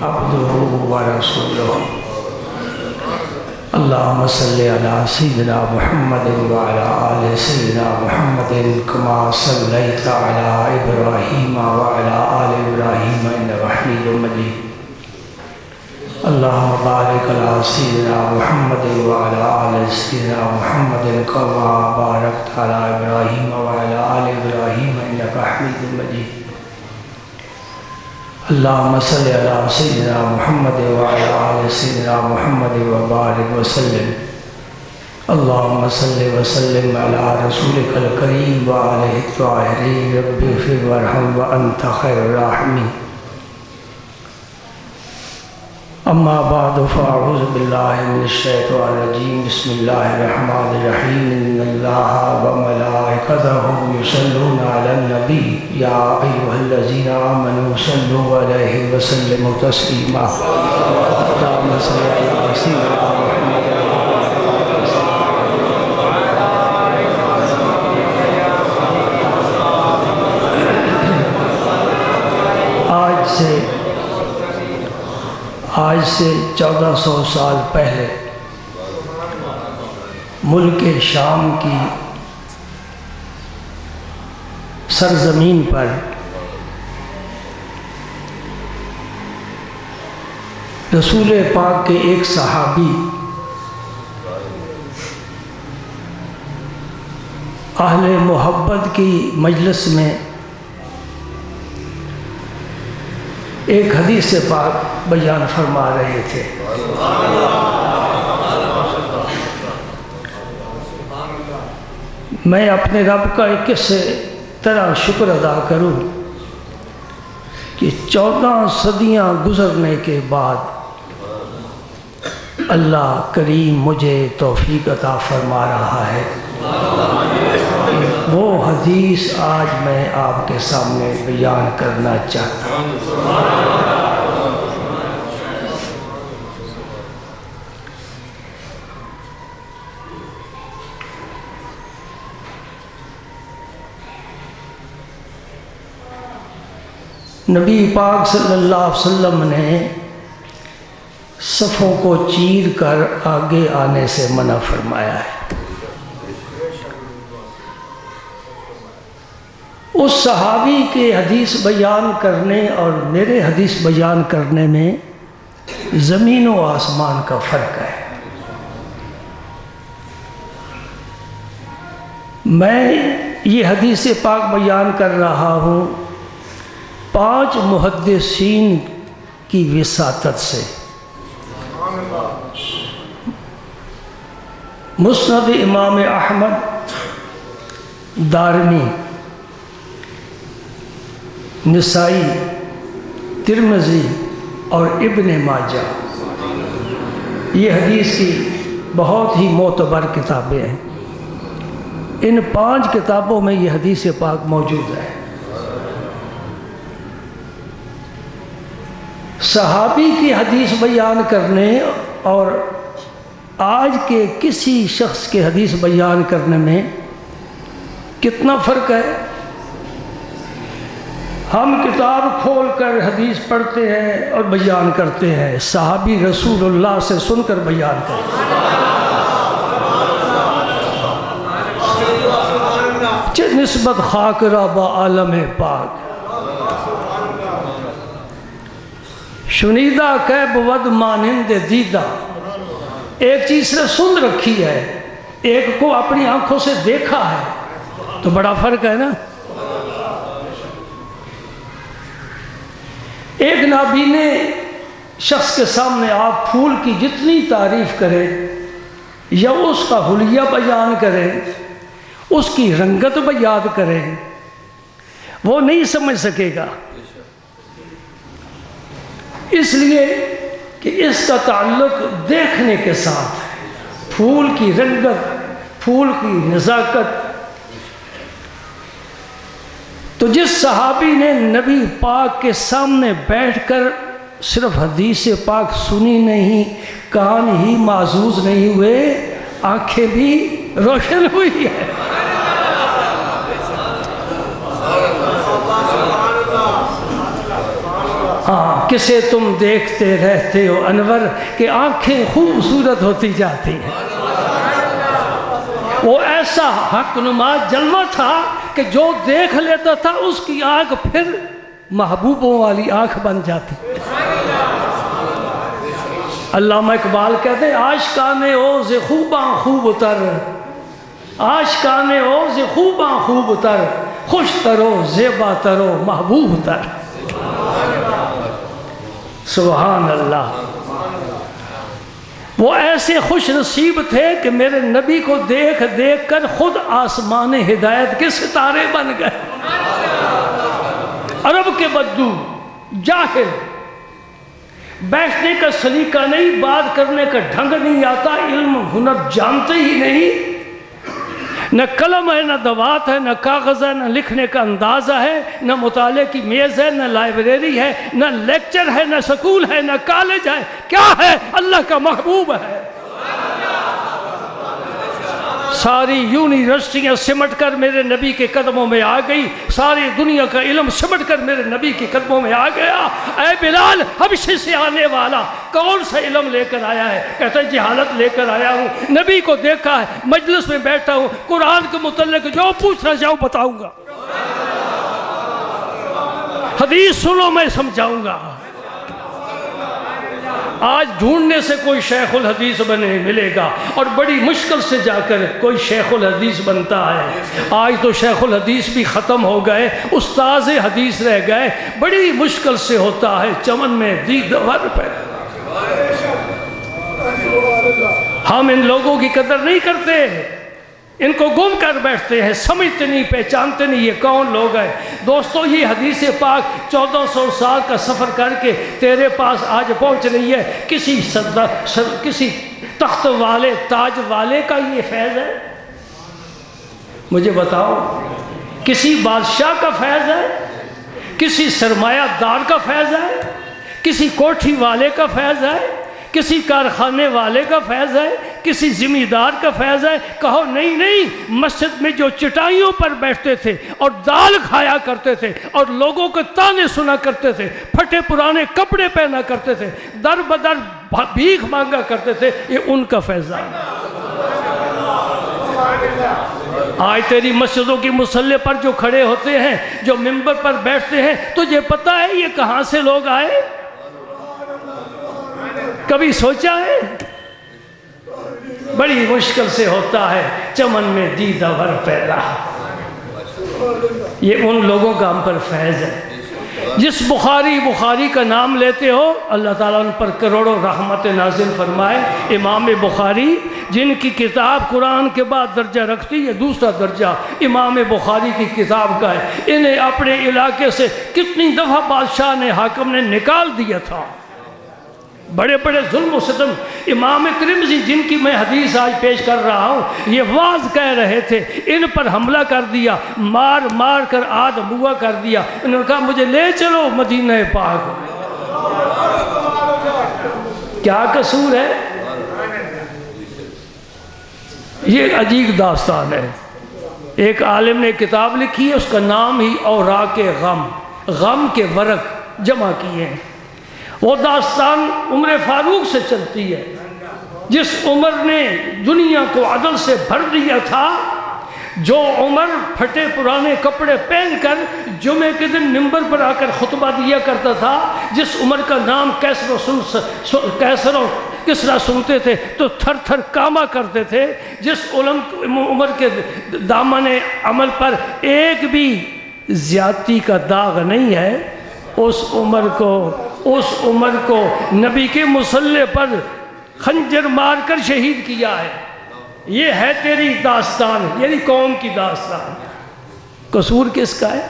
عبده ورسوله اللهم صل على سيدنا محمد وعلى آل سيدنا محمد كما صليت على إبراهيم وعلى آل إبراهيم إنك حميد مجيد اللهم بارك على سيدنا محمد وعلى آل سيدنا محمد كما باركت على إبراهيم وعلى آل إبراهيم إنك حميد مجيد اللهم صل على سيدنا محمد وعلى آل سيدنا محمد وبارك وسلم اللهم صل وسلم على رسولك الكريم وآله الطاهرين رب اغفر وارحم وأنت خير الراحمين اما بعد فاعوذ باللہ من الشیطان الرجیم بسم اللہ الرحمن الرحیم ان اللہ وملائکتہ یصلون علی النبی یا ایھا الذین آمنوا صلوا علیہ وسلموا تسلیما اللہم صل علی سیدنا محمد آج سے 1400 سال پہلے ملک شام کی سرزمین پر رسول پاک کے ایک صحابی اہل محبت کی مجلس میں ایک حدیث پاک بیان فرما رہے تھے۔ میں اپنے رب کا کس طرح شکر ادا کروں کہ 14 صدیاں گزرنے کے بعد اللہ کریم مجھے توفیق عطا فرما رہا ہے۔ وہ حدیث آج میں آپ کے سامنے بیان کرنا چاہتا ہوں۔ نبی پاک صلی اللہ علیہ وسلم نے صفوں کو چیر کر آگے آنے سے منع فرمایا ہے۔ اس صحابی کے حدیث بیان کرنے اور میرے حدیث بیان کرنے میں زمین و آسمان کا فرق ہے۔ میں یہ حدیث پاک بیان کر رہا ہوں 5 محدثین کی وساطت سے۔ مسند امام احمد، دارمی، نسائی، ترمذی اور ابن ماجہ، یہ حدیث کی بہت ہی معتبر کتابیں ہیں۔ ان 5 کتابوں میں یہ حدیث پاک موجود ہے۔ صحابی کی حدیث بیان کرنے اور آج کے کسی شخص کے حدیث بیان کرنے میں کتنا فرق ہے؟ ہم کتاب کھول کر حدیث پڑھتے ہیں اور بیان کرتے ہیں، صحابی رسول اللہ سے سن کر بیان کرتے ہیں۔ چہ نسبت خاک را با عالم پاک، شنیدہ کہ بود مانند دیدہ۔ ایک چیز سے سن رکھی ہے، ایک کو اپنی آنکھوں سے دیکھا ہے، تو بڑا فرق ہے نا۔ ایک نابینے شخص کے سامنے آپ پھول کی جتنی تعریف کریں یا اس کا حلیہ بیان کریں، اس کی رنگت بیان کریں، وہ نہیں سمجھ سکے گا، اس لیے کہ اس کا تعلق دیکھنے کے ساتھ ہے۔ پھول کی رنگت، پھول کی نزاکت۔ تو جس صحابی نے نبی پاک کے سامنے بیٹھ کر صرف حدیث پاک سنی نہیں، کان ہی معزوز نہیں ہوئے، آنکھیں بھی روشن ہوئی ہے۔ ہاں کسے تم دیکھتے رہتے ہو انور کہ آنکھیں خوبصورت ہوتی جاتی ہیں۔ وہ ایسا حق نما جلوہ تھا کہ جو دیکھ لیتا تھا اس کی آنکھ پھر محبوبوں والی آنکھ بن جاتی۔ علامہ اقبال کہتے ہیں عاشقان اوز خوباں خوب تر، عاشقان اوز خوباں خوب تر، خوش ترو زیبا ترو محبوب تر۔ سبحان اللہ۔ وہ ایسے خوش نصیب تھے کہ میرے نبی کو دیکھ دیکھ کر خود آسمان ہدایت کے ستارے بن گئے۔ عرب کے بدو، جاہل، بیٹھنے کا سلیقہ نہیں، بات کرنے کا ڈھنگ نہیں آتا، علم ہنر جانتے ہی نہیں، نہ قلم ہے، نہ دوات ہے، نہ کاغذ ہے، نہ لکھنے کا اندازہ ہے، نہ مطالعے کی میز ہے، نہ لائبریری ہے، نہ لیکچر ہے، نہ سکول ہے، نہ کالج ہے، کیا ہے؟ اللہ کا محبوب ہے۔ ساری یونیورسٹیاں سمٹ کر میرے نبی کے قدموں میں آ گئی، ساری دنیا کا علم سمٹ کر میرے نبی کے قدموں میں آ گیا۔ اے بلال، حبشے سے آنے والا کون سا علم لے کر آیا ہے؟ کہتا ہے جہالت لے کر آیا ہوں، نبی کو دیکھا ہے، مجلس میں بیٹھا ہوں، قرآن کے متعلق جو پوچھنا چاہوں بتاؤں گا، حدیث سنو میں سمجھاؤں گا۔ آج ڈھونڈنے سے کوئی شیخ الحدیث بنے ملے گا، اور بڑی مشکل سے جا کر کوئی شیخ الحدیث بنتا ہے۔ آج تو شیخ الحدیث بھی ختم ہو گئے، استاذ حدیث رہ گئے، بڑی مشکل سے ہوتا ہے چمن میں دیدور پہ۔ ہم ان لوگوں کی قدر نہیں کرتے، ان کو گم کر بیٹھتے ہیں، سمجھتے نہیں، پہچانتے نہیں یہ کون لوگ ہیں۔ دوستو، یہ حدیث پاک 1400 سال کا سفر کر کے تیرے پاس آج پہنچ رہی ہے۔ کسی تخت والے، تاج والے کا یہ فیض ہے؟ مجھے بتاؤ، کسی بادشاہ کا فیض ہے؟ کسی سرمایہ دار کا فیض ہے؟ کسی کوٹھی والے کا فیض ہے؟ کسی کارخانے والے کا فیض ہے؟ کسی زمیندار کا فیض ہے؟ کہو نہیں نہیں، مسجد میں جو چٹائیوں پر بیٹھتے تھے اور دال کھایا کرتے تھے اور لوگوں کے تانے سنا کرتے تھے، پھٹے پرانے کپڑے پہنا کرتے تھے، در بدر بھیک مانگا کرتے تھے، یہ ان کا فیضان ہے۔ آج تیری مسجدوں کی مصلی پر جو کھڑے ہوتے ہیں، جو منبر پر بیٹھتے ہیں، تجھے پتہ ہے یہ کہاں سے لوگ آئے؟ کبھی سوچا ہے؟ بڑی مشکل سے ہوتا ہے چمن میں دیدہ بھر پیدا۔ یہ ان لوگوں کا ہم پر فیض ہے۔ جس بخاری کا نام لیتے ہو، اللہ تعالیٰ ان پر کروڑوں رحمت نازل فرمائے۔ امام بخاری جن کی کتاب قرآن کے بعد درجہ رکھتی ہے، دوسرا درجہ امام بخاری کی کتاب کا ہے۔ انہیں اپنے علاقے سے کتنی دفعہ بادشاہ نے، حاکم نے نکال دیا تھا، بڑے بڑے ظلم و ستم۔ امام ترمذی جن کی میں حدیث آج پیش کر رہا ہوں، یہ واعظ کہہ رہے تھے، ان پر حملہ کر دیا، مار مار کر آدھ بوا کر دیا۔ انہوں نے کہا مجھے لے چلو مدینہ پاک۔ کیا قصور ہے؟ یہ عجیب داستان ہے۔ ایک عالم نے کتاب لکھی ہے، اس کا نام ہی اوراق غم، غم کے ورق جمع کیے ہیں۔ وہ داستان عمر فاروق سے چلتی ہے، جس عمر نے دنیا کو عدل سے بھر دیا تھا، جو عمر پھٹے پرانے کپڑے پہن کر جمعے کے دن منبر پر آ کر خطبہ دیا کرتا تھا، جس عمر کا نام کیسر و کسرا سنتے تھے تو تھر تھر کاما کرتے تھے، جس عمر کے دامن عمل پر ایک بھی زیادتی کا داغ نہیں ہے، اس عمر کو نبی کے مصلی پر خنجر مار کر شہید کیا ہے۔ یہ ہے تیری داستان، یعنی قوم کی داستان۔ قصور کس کا ہے؟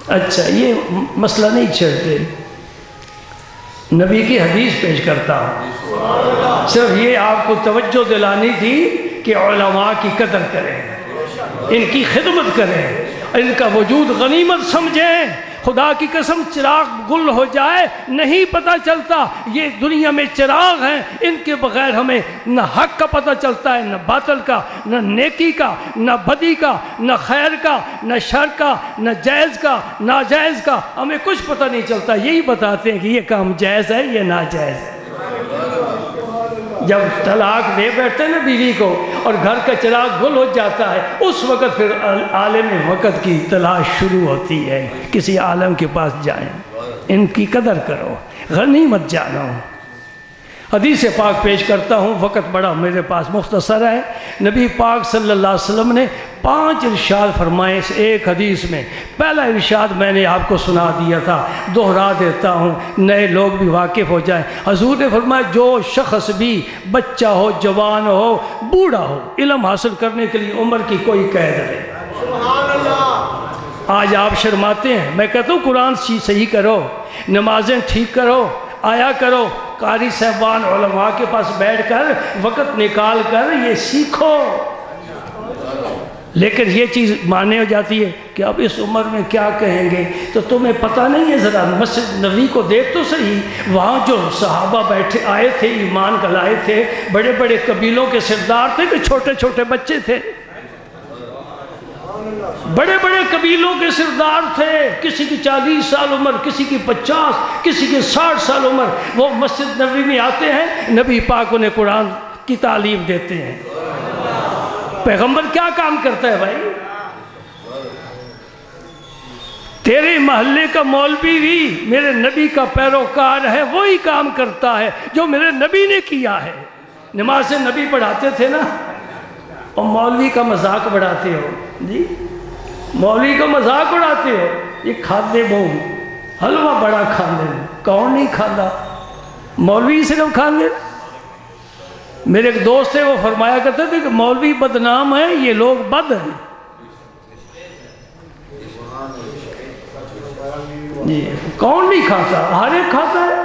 اچھا، یہ مسئلہ نہیں چھڑتے، نبی کی حدیث پیش کرتا ہوں، صرف یہ آپ کو توجہ دلانی تھی کہ علماء کی قدر کریں، ان کی خدمت کریں، ان کا وجود غنیمت سمجھیں۔ خدا کی قسم چراغ گل ہو جائے نہیں پتہ چلتا. یہ دنیا میں چراغ ہیں، ان کے بغیر ہمیں نہ حق کا پتہ چلتا ہے، نہ باطل کا، نہ نیکی کا، نہ بدی کا، نہ خیر کا، نہ شر کا، نہ جائز کا، ناجائز کا، ہمیں کچھ پتہ نہیں چلتا. یہی بتاتے ہیں کہ یہ کام جائز ہے، یہ ناجائز ہے. جب طلاق دے بیٹھتے ہیں نا بیوی کو اور گھر کا چراغ گل ہو جاتا ہے، اس وقت پھر عالم وقت کی تلاش شروع ہوتی ہے. کسی عالم کے پاس جائیں، ان کی قدر کرو، غنیمت جانو. حدیث پاک پیش کرتا ہوں، وقت بڑا میرے پاس مختصر ہے. نبی پاک صلی اللہ علیہ وسلم نے 5 ارشاد فرمائے اس ایک حدیث میں. پہلا ارشاد میں نے آپ کو سنا دیا تھا، دوہرا دیتا ہوں نئے لوگ بھی واقف ہو جائیں. حضور نے فرمایا جو شخص بھی بچہ ہو، جوان ہو، بوڑھا ہو، علم حاصل کرنے کے لیے عمر کی کوئی قید نہیں. سبحان اللہ. آج آپ شرماتے ہیں، میں کہتا ہوں قرآن صحیح کرو، نمازیں ٹھیک کرو، آیا کرو، قاری صاحبان علماء کے پاس بیٹھ کر وقت نکال کر یہ سیکھو. لیکن یہ چیز ماننے ہو جاتی ہے کہ اب اس عمر میں کیا کہیں گے. تو تمہیں پتہ نہیں ہے، ذرا مسجد نبوی کو دیکھ تو صحیح. وہاں جو صحابہ بیٹھے آئے تھے، ایمان کا لائے تھے، بڑے بڑے قبیلوں کے سردار تھے کہ چھوٹے چھوٹے بچے تھے. بڑے بڑے قبیلوں کے سردار تھے، کسی کی 40 سال عمر، کسی کی 50، کسی کی 60 سال عمر. وہ مسجد نبوی میں آتے ہیں، نبی پاک انہیں قرآن کی تعلیم دیتے ہیں. پیغمبر کیا کام کرتا ہے بھائی؟ تیرے محلے کا مولوی بھی میرے نبی کا پیروکار ہے، وہی کام کرتا ہے جو میرے نبی نے کیا ہے. نماز سے نبی پڑھاتے تھے نا، اور مولوی کا مذاق بڑھاتے ہو جی، مولوی کا مذاق اڑاتے ہو. یہ کھاندے بہن حلوہ بڑا کھاندے، کون نہیں کھانا؟ مولوی صرف کھاندے. میرے ایک دوست ہے، وہ فرمایا کرتے تھے کہ مولوی بدنام ہے، یہ لوگ بد ہیں. جی کون نہیں کھاتا؟ ہر ایک کھاتا ہے.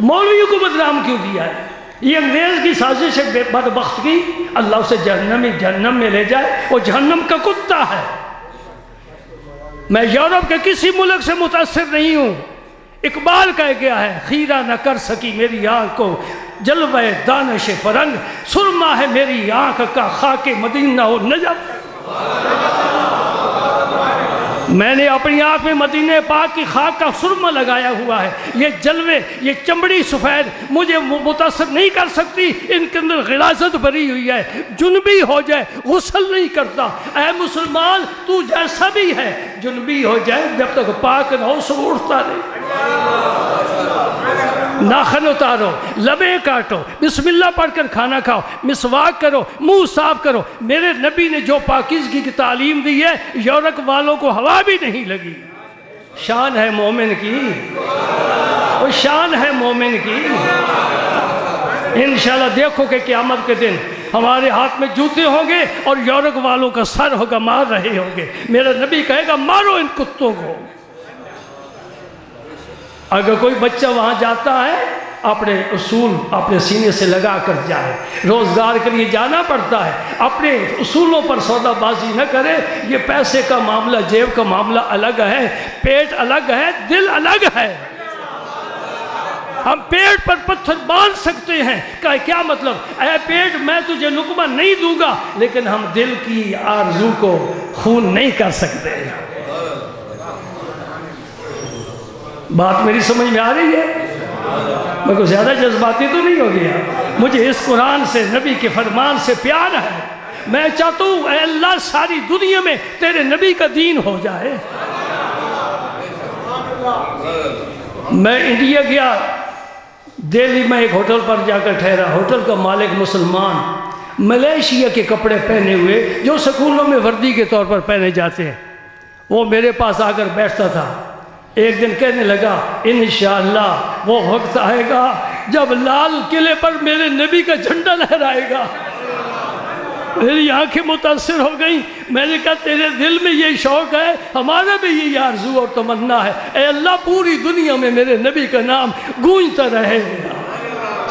مولویوں کو بدنام کیوں کیا ہے؟ یہ انگریز کی سازش ہے بدبخت کی، اللہ اسے جہنم میں لے جائے. وہ جہنم کا کتا ہے. میں یورپ کے کسی ملک سے متاثر نہیں ہوں. اقبال کہہ گیا ہے، خیرہ نہ کر سکی میری آنکھ کو جلوہ دانش فرنگ، سرما ہے میری آنکھ کا خاک مدینہ و نجف. میں نے اپنی آنکھ میں مدینہ پاک کی خاک کا سرما لگایا ہوا ہے. یہ جلوے، یہ چمڑی سفید مجھے متاثر نہیں کر سکتی. ان کے اندر غلاظت بھری ہوئی ہے. جنبی ہو جائے غسل نہیں کرتا. اے مسلمان تو جیسا بھی ہے، جنبی ہو جائے جب تک پاک نہ ہو سو اٹھتا نہیں. ناخن اتارو، لبیں کاٹو، بسم اللہ پڑھ کر کھانا کھاؤ، مسواک کرو، منہ صاف کرو. میرے نبی نے جو پاکیزگی کی تعلیم دی ہے، یورپ والوں کو ہوا بھی نہیں لگی. شان ہے مومن کی، وہ شان ہے مومن کی. انشاءاللہ دیکھو کہ قیامت کے دن ہمارے ہاتھ میں جوتے ہوں گے اور یورپ والوں کا سر ہوگا، مار رہے ہوں گے. میرا نبی کہے گا مارو ان کتوں کو. اگر کوئی بچہ وہاں جاتا ہے، اپنے اصول اپنے سینے سے لگا کر جائے. روزگار کے لیے جانا پڑتا ہے، اپنے اصولوں پر سودا بازی نہ کرے. یہ پیسے کا معاملہ، جیب کا معاملہ الگ ہے، پیٹ الگ ہے، دل الگ ہے. ہم پیٹ پر پتھر باندھ سکتے ہیں، کیا مطلب؟ اے پیٹ میں تجھے لقمہ نہیں دوں گا، لیکن ہم دل کی آرزو کو خون نہیں کر سکتے. بات میری سمجھ میں آ رہی ہے؟ میں کوئی زیادہ جذباتی تو نہیں ہو گیا؟ مجھے اس قرآن سے، نبی کے فرمان سے پیار ہے. میں چاہتا ہوں اے اللہ ساری دنیا میں تیرے نبی کا دین ہو جائے. میں انڈیا گیا، دہلی میں ایک ہوٹل پر جا کر ٹھہرا. ہوٹل کا مالک مسلمان، ملیشیا کے کپڑے پہنے ہوئے جو سکولوں میں وردی کے طور پر پہنے جاتے ہیں. وہ میرے پاس آ کر بیٹھتا تھا. ایک دن کہنے لگا انشاءاللہ وہ وقت آئے گا جب لال قلعے پر میرے نبی کا جھنڈا لہرائے گا. میری آنکھیں متاثر ہو گئیں. میں نے کہا تیرے دل میں یہ شوق ہے، ہمارا بھی یہ آرزو اور تمنا ہے. اے اللہ پوری دنیا میں میرے نبی کا نام گونجتا رہے.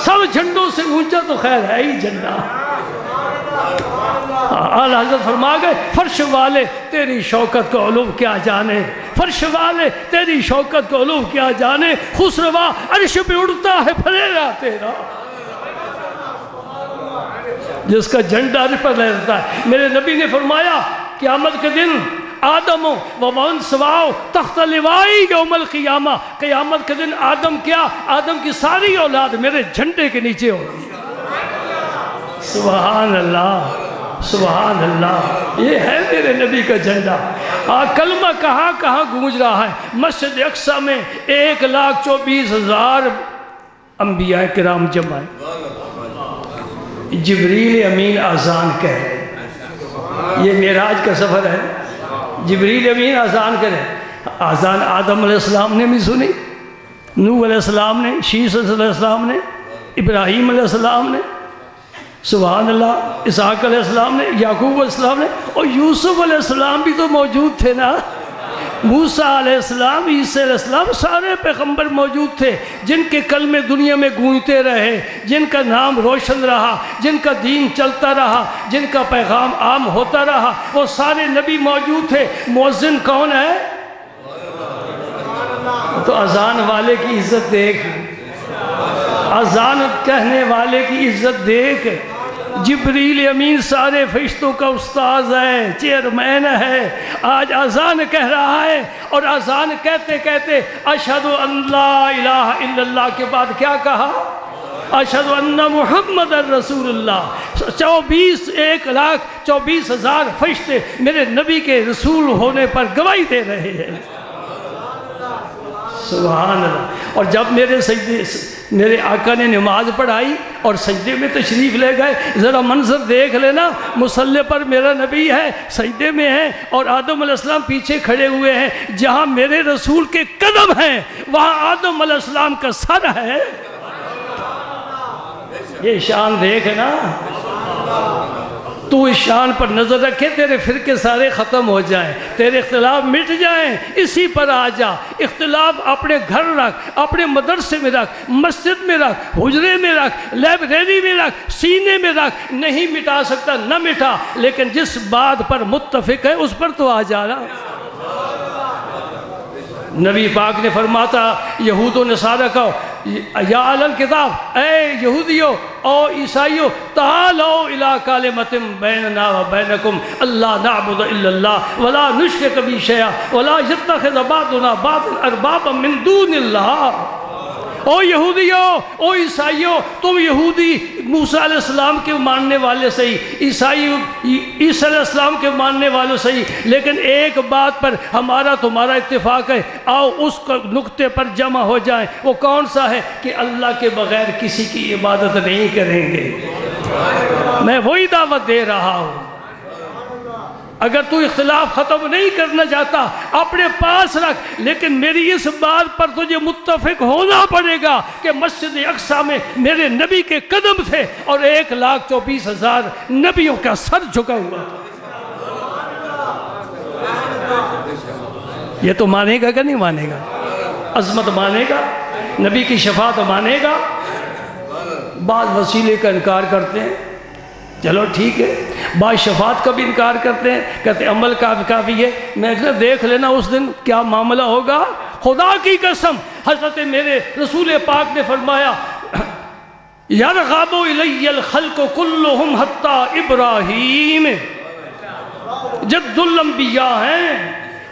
سب جھنڈوں سے اونچا تو خیر ہے ہی جھنڈا. اعلیٰ حضرت فرما گئے فرش والے تیری شوکت کو علو کیا جانے، فرش والے تیری شوکت کو علو کیا جانے، خسروا عرش پہ اڑتا ہے پھریرا تیرا، جس کا جھنڈا عرش پر لہرتا ہے۔ میرے نبی نے فرمایا قیامت کے دن آدم و من سواؤ تحت لوائی یوم القیامہ، قیامت کے دن آدم کیا، آدم کی ساری اولاد میرے جھنڈے کے نیچے ہوگی۔ سبحان اللہ، سبحان اللہ، یہ ہے میرے نبی کا جھنڈا۔ کلمہ کہاں کہاں گونج رہا ہے، مسجد اقصی میں 1,24,000 انبیاء کرام جمع ہیں، جبریل امین اذان کہہ رہے ہیں، یہ معراج کا سفر ہے، جبریل امین اذان کرے، اذان آدم علیہ السلام نے بھی سنی، نوح علیہ السلام نے، شیس علیہ السلام نے، ابراہیم علیہ السلام نے، سبحان اللہ، اسحاق علیہ السلام نے، یعقوب علیہ السلام نے، اور یوسف علیہ السلام بھی تو موجود تھے نا، موسیٰ علیہ السلام، عیسیٰ علیہ السلام، سارے پیغمبر موجود تھے جن کے کلمے دنیا میں گونجتے رہے، جن کا نام روشن رہا، جن کا دین چلتا رہا، جن کا پیغام عام ہوتا رہا، وہ سارے نبی موجود تھے۔ مؤذن کون ہے؟ تو اذان والے کی عزت دیکھ، اذان کہنے والے کی عزت دیکھ، جبریل امین سارے فرشتوں کا استاذ ہے، چیئرمین ہے، آج اذان کہہ رہا ہے، اور اذان کہتے کہتے اشہد ان لا الہ الا اللہ کے بعد کیا کہا؟ اشہد ان محمد رسول اللہ۔ 1,24,000 فرشتے میرے نبی کے رسول ہونے پر گواہی دے رہے ہیں، سبحان اللہ۔ اور جب میرے آقا نے نماز پڑھائی اور سجدے میں تشریف لے گئے، ذرا منظر دیکھ لینا، مصلی پر میرا نبی ہے، سجدے میں ہے، اور آدم علیہ السلام پیچھے کھڑے ہوئے ہیں، جہاں میرے رسول کے قدم ہیں وہاں آدم علیہ السلام کا سر ہے۔ یہ شان دیکھ نا، تو اس شان پر نظر رکھے، تیرے فرقے سارے ختم ہو جائیں، تیرے اختلاف مٹ جائیں، اسی پر آ جا۔ اختلاف اپنے گھر رکھ، اپنے مدرسے میں رکھ، مسجد میں رکھ، حجرے میں رکھ، لائبریری میں رکھ، سینے میں رکھ، نہیں مٹا سکتا نہ مٹا، لیکن جس بات پر متفق ہے اس پر تو آ جانا۔ نبی پاک نے فرماتا یہود و نصارہ کو، یا اہل الکتاب، اے یہودیو او عیسائیو، تعالوا الی کلمۃ بیننا و بینکم اللہ نعبد الا اللہ ولا نشرک بہ شیئا ولا یتخذ بعضنا بعضا اربابا من دون اللہ۔ او یہودیو، او عیسائیو، تم یہودی موسیٰ علیہ السلام کے ماننے والے صحیح، عیسائی عیسیٰ علیہ السلام کے ماننے والے صحیح، لیکن ایک بات پر ہمارا تمہارا اتفاق ہے، آؤ اس نقطے پر جمع ہو جائیں۔ وہ کون سا ہے؟ کہ اللہ کے بغیر کسی کی عبادت نہیں کریں گے۔ میں وہی دعوت دے رہا ہوں۔ اگر تو اختلاف ختم نہیں کرنا چاہتا اپنے پاس رکھ، لیکن میری اس بات پر تجھے متفق ہونا پڑے گا کہ مسجد اقصی میں میرے نبی کے قدم تھے اور 1,24,000 نبیوں کا سر جھکا ہوا تھا۔ یہ تو مانے گا کہ نہیں مانے گا؟ عظمت مانے گا، نبی کی شفاعت مانے گا۔ بعض وسیلے کا انکار کرتے ہیں، چلو ٹھیک ہے، بعض شفاعت کا بھی انکار کرتے ہیں، کہتے ہیں عمل کافی ہے۔ میں دیکھ لینا اس دن کیا معاملہ ہوگا۔ خدا کی قسم، حضرت میرے رسول پاک نے فرمایا یرغب الی الخلق کلہم حتی ابراہیم، جد الانبیاء ہیں،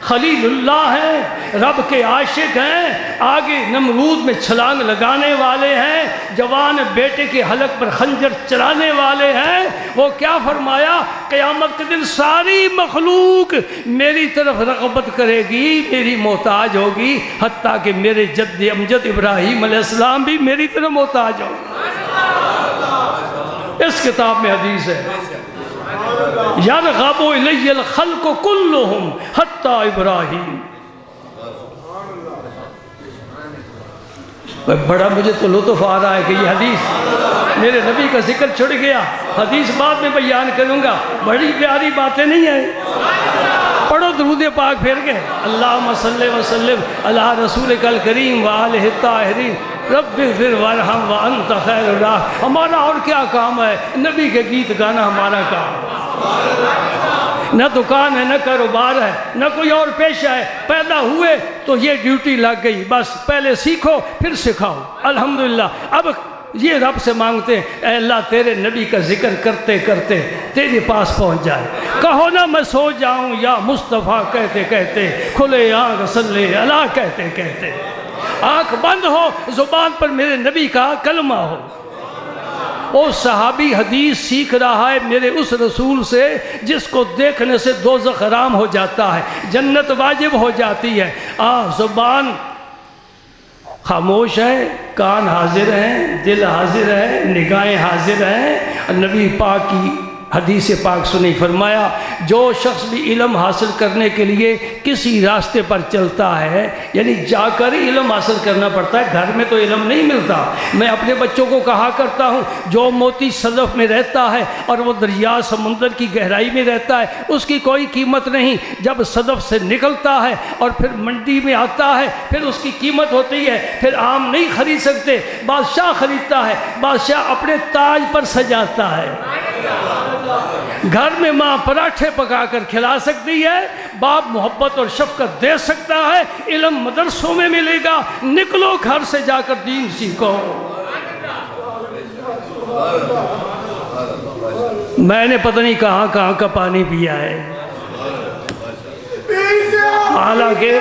خلیل اللہ ہیں، رب کے عاشق ہیں، آگے نمرود میں چھلانگ لگانے والے ہیں، جوان بیٹے کے حلق پر خنجر چلانے والے ہیں۔ وہ کیا فرمایا؟ قیامت کے دن ساری مخلوق میری طرف رغبت کرے گی، میری محتاج ہوگی، حتیٰ کہ میرے جد امجد ابراہیم علیہ السلام بھی میری طرف محتاج ہوں۔ اس کتاب میں حدیث ہے یرغب الی الخلق کلہم حتی ابراہیم۔ بڑا مجھے تو لطف آ رہا ہے کہ یہ حدیث میرے نبی کا ذکر چھڑ گیا، حدیث بعد میں بیان کروں گا، بڑی پیاری باتیں نہیں ہیں۔ پڑھو درود پاک پھر کے، اللہم صلی وسلم علی رسولک الکریم وآلہ الطاہرین۔ رب اغفر وارحم وانت خیر الراحمین۔ ہمارا اور کیا کام ہے؟ نبی کے گیت گانا ہمارا کام ہے۔ نہ دکان ہے، نہ کاروبار ہے، نہ کوئی اور پیشہ ہے، پیدا ہوئے تو یہ ڈیوٹی لگ گئی، بس پہلے سیکھو پھر سکھاؤ۔ الحمدللہ اب یہ رب سے مانگتے ہیں اے اللہ تیرے نبی کا ذکر کرتے کرتے تیرے پاس پہنچ جائے۔ کہو نا میں سو جاؤں یا مصطفیٰ کہتے کہتے، کھلے آنکھ صلی اللہ کہتے کہتے، آنکھ بند ہو زبان پر میرے نبی کا کلمہ ہو۔ وہ صحابی حدیث سیکھ رہا ہے میرے اس رسول سے جس کو دیکھنے سے دوزخ حرام ہو جاتا ہے، جنت واجب ہو جاتی ہے۔ زبان خاموش ہے، کان حاضر ہیں، دل حاضر ہے، نگاہیں حاضر ہیں۔ نبی پاک کی حدیث پاک سنی، فرمایا جو شخص بھی علم حاصل کرنے کے لیے کسی راستے پر چلتا ہے، یعنی جا کر ہی علم حاصل کرنا پڑتا ہے، گھر میں تو علم نہیں ملتا۔ میں اپنے بچوں کو کہا کرتا ہوں جو موتی صدف میں رہتا ہے اور وہ دریا سمندر کی گہرائی میں رہتا ہے اس کی کوئی قیمت نہیں، جب صدف سے نکلتا ہے اور پھر منڈی میں آتا ہے پھر اس کی قیمت ہوتی ہے۔ پھر عام نہیں خرید سکتے، بادشاہ خریدتا ہے، بادشاہ اپنے تاج پر سجاتا ہے۔ گھر میں ماں پراٹھے پکا کر کھلا سکتی ہے، باپ محبت اور شفقت دے سکتا ہے، علم مدرسوں میں ملے گا، نکلو گھر سے جا کر دین سیکھو۔ میں نے پتہ نہیں کہاں کہاں کا پانی پیا ہے، حالانکہ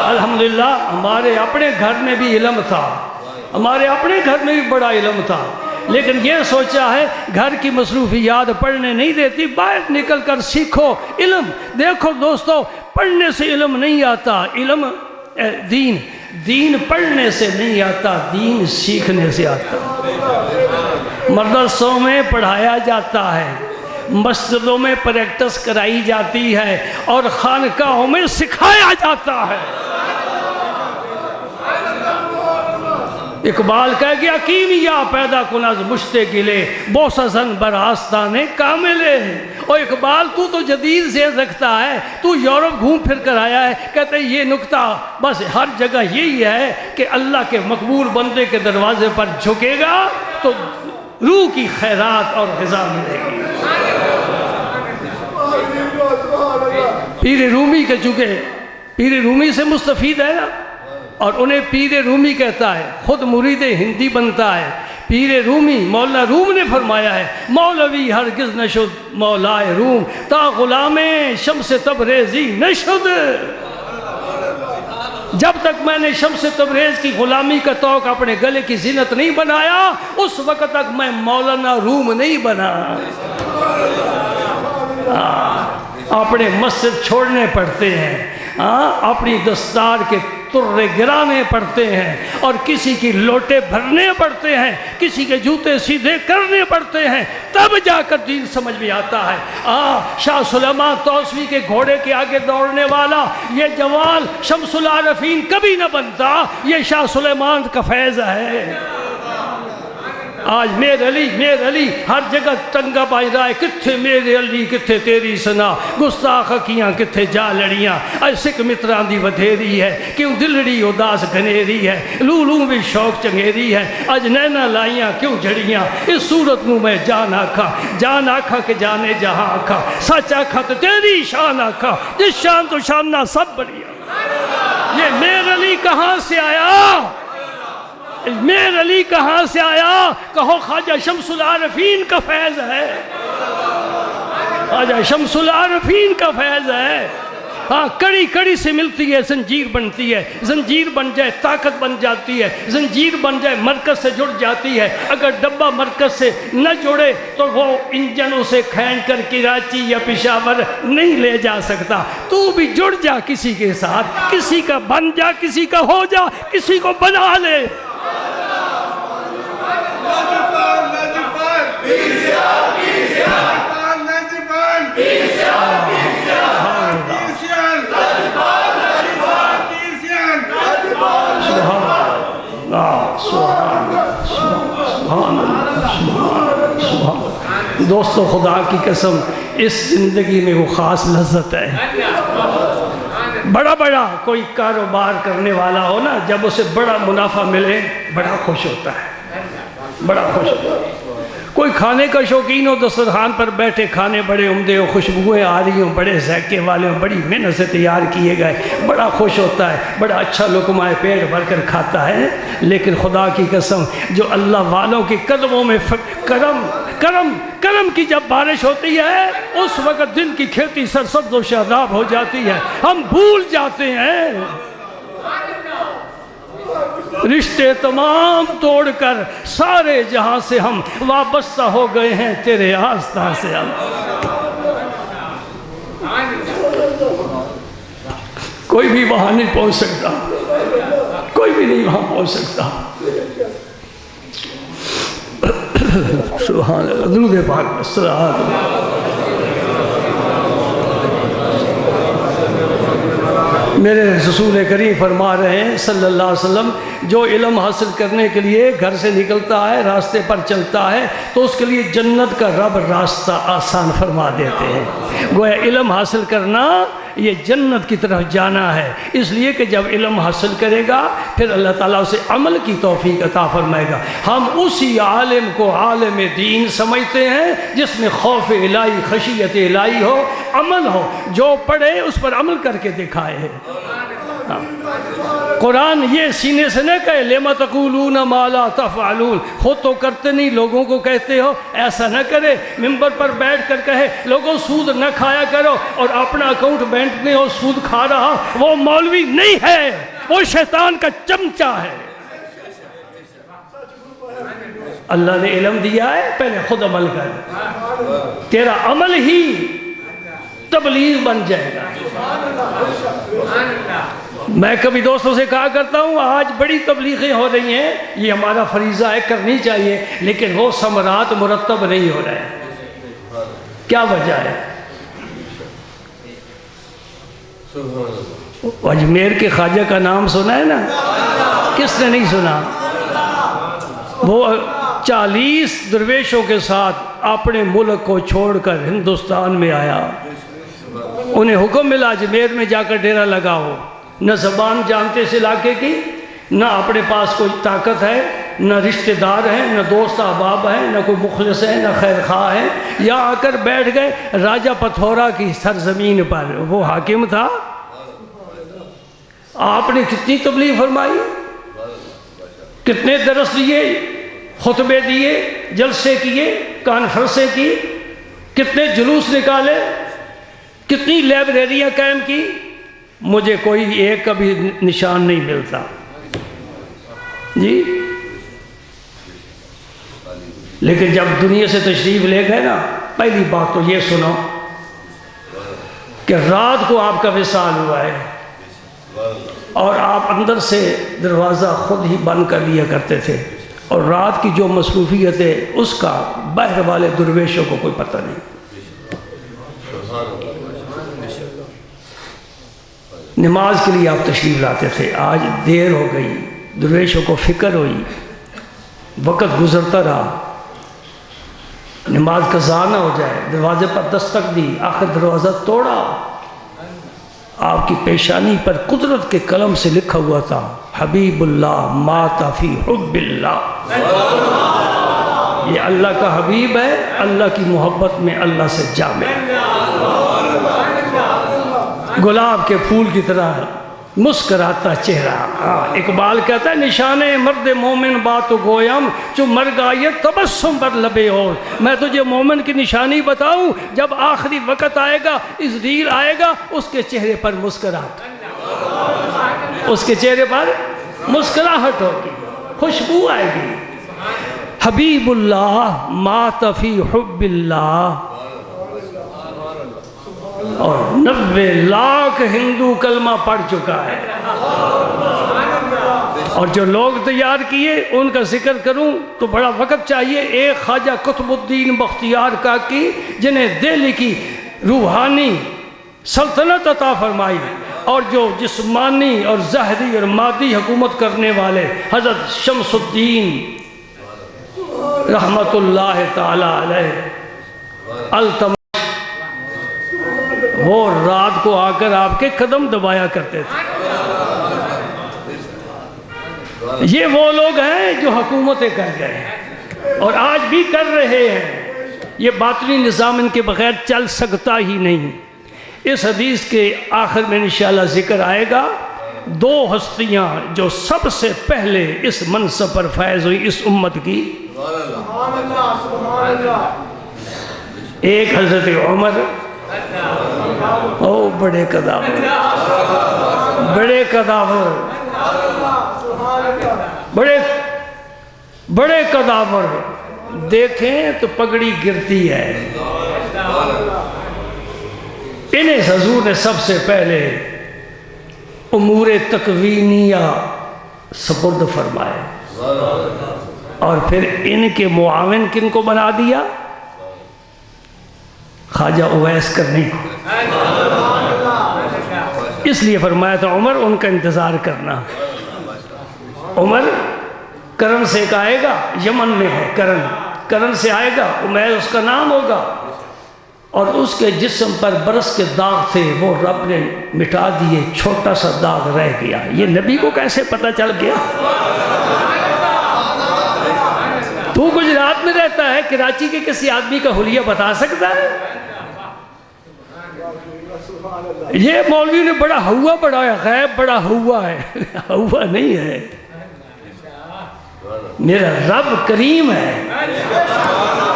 الحمدللہ ہمارے اپنے گھر میں بھی علم تھا، ہمارے اپنے گھر میں بھی بڑا علم تھا، لیکن یہ سوچا ہے گھر کی مصروفیات پڑھنے نہیں دیتی، باہر نکل کر سیکھو علم۔ دیکھو دوستو، پڑھنے سے علم نہیں آتا، علم دین پڑھنے سے نہیں آتا، دین سیکھنے سے آتا۔ مدرسوں میں پڑھایا جاتا ہے، مسجدوں میں پریکٹس کرائی جاتی ہے اور خانقاہوں میں سکھایا جاتا ہے۔ اقبال کہہ گیا کیمیا پیدا کن از مشت گلے بوسہ زن بر آستان کاملے۔ اور اقبال تو جدید ذہن رکھتا ہے، تو یورپ گھوم پھر کر آیا ہے، کہتے ہیں یہ نکتہ بس ہر جگہ یہی ہے کہ اللہ کے مقبول بندے کے دروازے پر جھکے گا تو روح کی خیرات اور غذا ملے گی۔ پیر رومی کے چکے پیر رومی سے مستفید ہے نا، اور انہیں پیر رومی کہتا ہے، خود مرید ہندی بنتا ہے۔ پیر رومی مولانا روم نے فرمایا ہے مولوی ہرگز نشد مولائے روم تا غلام شمس تبریزی نشد۔ جب تک میں نے شمس تبریز کی غلامی کا توق اپنے گلے کی زینت نہیں بنایا اس وقت تک میں مولانا روم نہیں بنا۔ اپنے مسجد چھوڑنے پڑتے ہیں، اپنی دستار کے ترے گرانے پڑتے ہیں، اور کسی کی لوٹے بھرنے پڑتے ہیں، کسی کے جوتے سیدھے کرنے پڑتے ہیں، تب جا کر دین سمجھ میں آتا ہے۔ شاہ سلیمان توسوی کے گھوڑے کے آگے دوڑنے والا یہ جوان شمس العارفین کبھی نہ بنتا، یہ شاہ سلیمان کا فیض ہے۔ آج میر علی ہر جگہ ٹنگا پائی رہا ہے، کتھے میرے علی کتھے تیری سنا، گستاخ اکھیاں کتھے جا لڑیاں، اج سکھ متران دی ودھیری ہے، کیوں دلڑی اداس گھنیری ہے، لولوں بھی شوق چنگیری ہے، اج نینا لائیاں کیوں جھڑیاں، اس صورت نو میں جان آکھا کہ جانے جہاں آکھا، سچ آکھا تو تیری شان آکھا، جس شان تو شانہ سب بڑھیا۔ یہ میر علی کہاں سے آیا؟ میر علی کہاں سے آیا؟ کہو خواجہ شمس العارفین کا فیض ہے، خواجہ شمس العارفین کا فیض ہے۔ کڑی کڑی سے ملتی ہے زنجیر بنتی ہے، زنجیر بن جائے طاقت بن جاتی ہے، زنجیر بن جائے مرکز سے جڑ جاتی ہے۔ اگر ڈبہ مرکز سے نہ جڑے تو وہ انجن اسے کھینچ کر کراچی یا پشاور نہیں لے جا سکتا۔ تو بھی جڑ جا کسی کے ساتھ، کسی کا بن جا، کسی کا ہو جا، کسی کو بنا لے۔ دوستو خدا کی قسم اس زندگی میں وہ خاص لذت ہے، بڑا بڑا کوئی کاروبار کرنے والا ہو نا، جب اسے بڑا منافع ملے بڑا خوش ہوتا ہے، بڑا خوش ہوتا ہے۔ کوئی کھانے کا شوقین ہو، دسترخوان پر بیٹھے کھانے بڑے عمدے ہو، خوشبوئیں آ رہی ہوں، بڑے ذائقے والے ہوں، بڑی محنت سے تیار کیے گئے، بڑا خوش ہوتا ہے، بڑا اچھا لقمہ پیٹ بھر کر کھاتا ہے۔ لیکن خدا کی قسم، جو اللہ والوں کے قدموں میں کرم کی جب بارش ہوتی ہے، اس وقت دل کی کھیتی سرسبز و شاداب ہو جاتی ہے، ہم بھول جاتے ہیں رشتے تمام توڑ کر سارے جہاں سے ہم وابستہ ہو گئے ہیں تیرے آستان سے۔ ہم کوئی بھی وہاں نہیں پہنچ سکتا، کوئی بھی نہیں وہاں پہنچ سکتا۔ سبحان اللہ، درود پاک الصلاۃ۔ میرے رسول کریم فرما رہے ہیں صلی اللہ علیہ وسلم، جو علم حاصل کرنے کے لیے گھر سے نکلتا ہے، راستے پر چلتا ہے، تو اس کے لیے جنت کا رب راستہ آسان فرما دیتے ہیں۔ گویا علم حاصل کرنا یہ جنت کی طرف جانا ہے، اس لیے کہ جب علم حاصل کرے گا پھر اللہ تعالیٰ اسے عمل کی توفیق عطا فرمائے گا۔ ہم اسی عالم کو عالم دین سمجھتے ہیں جس میں خوف الہی، خشیت الہی ہو، عمل ہو، جو پڑھے اس پر عمل کر کے دکھائے۔ قرآن یہ سینے سے نہ کہے لِمَ تَقُولُونَ مَا لَا تَفْعَلُونَ، خود تو کرتے نہیں لوگوں کو کہتے ہو، ایسا نہ کرے۔ ممبر پر بیٹھ کر کہے لوگوں سود نہ کھایا کرو، اور اپنا اکاؤنٹ بینک میں ہو سود کھا رہا، وہ مولوی نہیں ہے، وہ شیطان کا چمچہ ہے۔ اللہ نے علم دیا ہے، پہلے خود عمل کر، تیرا عمل ہی تبلیغ بن جائے گا۔ میں کبھی دوستوں سے کہا کرتا ہوں آج بڑی تبلیغیں ہو رہی ہیں، یہ ہمارا فریضہ ہے، کرنی چاہیے، لیکن وہ ثمرات مرتب نہیں ہو رہے ہیں۔ کیا وجہ ہے؟ اجمیر کے خواجہ کا نام سنا ہے نا؟ کس نے نہیں سنا؟ وہ 40 درویشوں کے ساتھ اپنے ملک کو چھوڑ کر ہندوستان میں آیا، انہیں حکم ملا اجمیر میں جا کر ڈیرا لگاؤ۔ نہ زبان جانتے اس علاقے کی، نہ اپنے پاس کوئی طاقت ہے، نہ رشتہ دار ہیں، نہ دوست احباب ہیں، نہ کوئی مخلص ہے، نہ خیر خواہ ہے۔ یہاں آ کر بیٹھ گئے راجہ پتھورا کی سرزمین پر، وہ حاکم تھا۔ آپ نے کتنی تبلیغ فرمائی، کتنے درس دیے، خطبے دیے، جلسے کیے، کانفرنسیں کی، کتنے جلوس نکالے، کتنی لائبریریاں قائم کی، مجھے کوئی ایک کا بھی نشان نہیں ملتا جی۔ لیکن جب دنیا سے تشریف لے گئے نا، پہلی بات تو یہ سنو کہ رات کو آپ کا وصال ہوا ہے، اور آپ اندر سے دروازہ خود ہی بند کر لیا کرتے تھے، اور رات کی جو مصروفیت ہے اس کا باہر والے درویشوں کو کوئی پتہ نہیں۔ نماز کے لیے آپ تشریف لاتے تھے، آج دیر ہو گئی، درویشوں کو فکر ہوئی، وقت گزرتا رہا، نماز قضا نہ ہو جائے، دروازے پر دستک دی، آخر دروازہ توڑا، آپ کی پیشانی پر قدرت کے قلم سے لکھا ہوا تھا حبیب اللہ مات فی حب اللہ۔ یہ اللہ کا حبیب ہے، اللہ کی محبت میں اللہ سے جامع ہے، گلاب کے پھول کی طرح مسکراتا چہرہ۔ اقبال کہتا ہے نشان مرد مومن بات گویم جو مر گایت تبسم بر لبے اور۔ میں تجھے مومن کی نشانی بتاؤں، جب آخری وقت آئے گا، اس دیر آئے گا، اس کے چہرے پر مسکراہٹ، اس کے چہرے پر مسکراہٹ ہوگی، خوشبو آئے گی۔ حبیب اللہ مات فی حب اللہ، اور 90 لاکھ ہندو کلمہ پڑھ چکا ہے، اور جو لوگ تیار کیے ان کا ذکر کروں تو بڑا وقت چاہیے۔ ایک خواجہ قطب الدین بختیار کاکی، جنہیں دہلی کی روحانی سلطنت عطا فرمائی، اور جو جسمانی اور ظاہری اور مادی حکومت کرنے والے حضرت شمس الدین رحمت اللہ تعالی علیہ التمش، وہ رات کو آ کر آپ کے قدم دبایا کرتے تھے۔ یہ وہ لوگ ہیں جو حکومتیں کر گئے ہیں اور آج بھی کر رہے ہیں۔ یہ باطنی نظام ان کے بغیر چل سکتا ہی نہیں۔ اس حدیث کے آخر میں انشاءاللہ ذکر آئے گا، دو ہستیاں جو سب سے پہلے اس منصب پر فائز ہوئی اس امت کی، ایک حضرت عمر، او بڑے قداور، بڑے قداور، بڑے قداور، دیکھیں تو پگڑی گرتی ہے۔ انہیں حضور نے سب سے پہلے امور تکوینیہ سپرد فرمائے اور پھر ان کے معاون کن کو بنا دیا؟ خواجہ اویس کرنی کو۔ اس لیے فرمایا تھا عمر ان کا انتظار کرنا۔ عمر کرن سے ایک آئے گا، یمن میں ہے کرن سے آئے گا، اویس اس کا نام ہوگا، اور اس کے جسم پر برس کے داغ تھے، وہ رب نے مٹا دیے، چھوٹا سا داغ رہ گیا۔ یہ نبی کو کیسے پتہ چل گیا؟ تو گجرات میں رہتا ہے، کراچی کے کسی آدمی کا حلیہ بتا سکتا ہے؟ یہ مولوی نے بڑا ہوا بڑھایا، غیب بڑا ہوا ہے، ہوا نہیں ہے۔ میرا رب کریم ہے،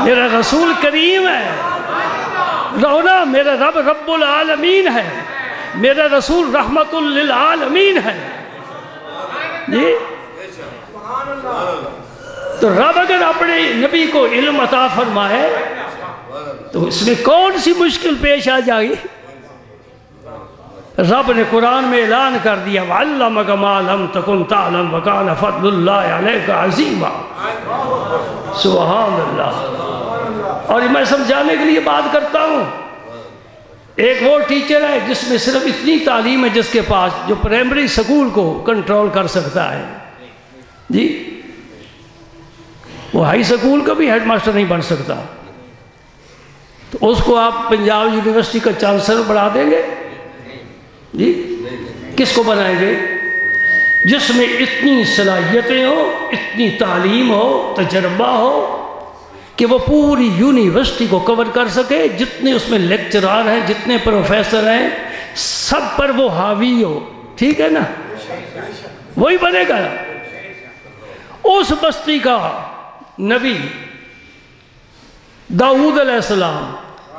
میرا رسول کریم ہے، رونا میرا رب رب العالمین ہے، میرا رسول رحمت للعالمین ہے۔ جی تو رب اگر اپنے نبی کو علم عطا فرمائے تو اس میں کون سی مشکل پیش آ جائے گی؟ رب نے قرآن میں اعلان کر دیا وَعَلَّمَكَ مَا لَمْ تَكُنْ تَعْلَمْ وَكَانَ فَضْلُ اللَّهِ عَلَيْكَ عَظِيمًا۔ سبحان اللہ۔ اور میں سمجھانے کے لیے بات کرتا ہوں، ایک وہ ٹیچر ہے جس میں صرف اتنی تعلیم ہے جس کے پاس، جو پرائمری سکول کو کنٹرول کر سکتا ہے، جی وہ ہائی سکول کا بھی ہیڈ ماسٹر نہیں بن سکتا، تو اس کو آپ پنجاب یونیورسٹی کا چانسلر بنا دیں گے؟ جی کس کو بنائیں گے؟ جس میں اتنی صلاحیتیں ہوں، اتنی تعلیم ہو، تجربہ ہو کہ وہ پوری یونیورسٹی کو کور کر سکے، جتنے اس میں لیکچرار ہیں، جتنے پروفیسر ہیں، سب پر وہ حاوی ہو۔ ٹھیک ہے نا؟ وہی بنے گا۔ اس بستی کا نبی داؤد علیہ السلام،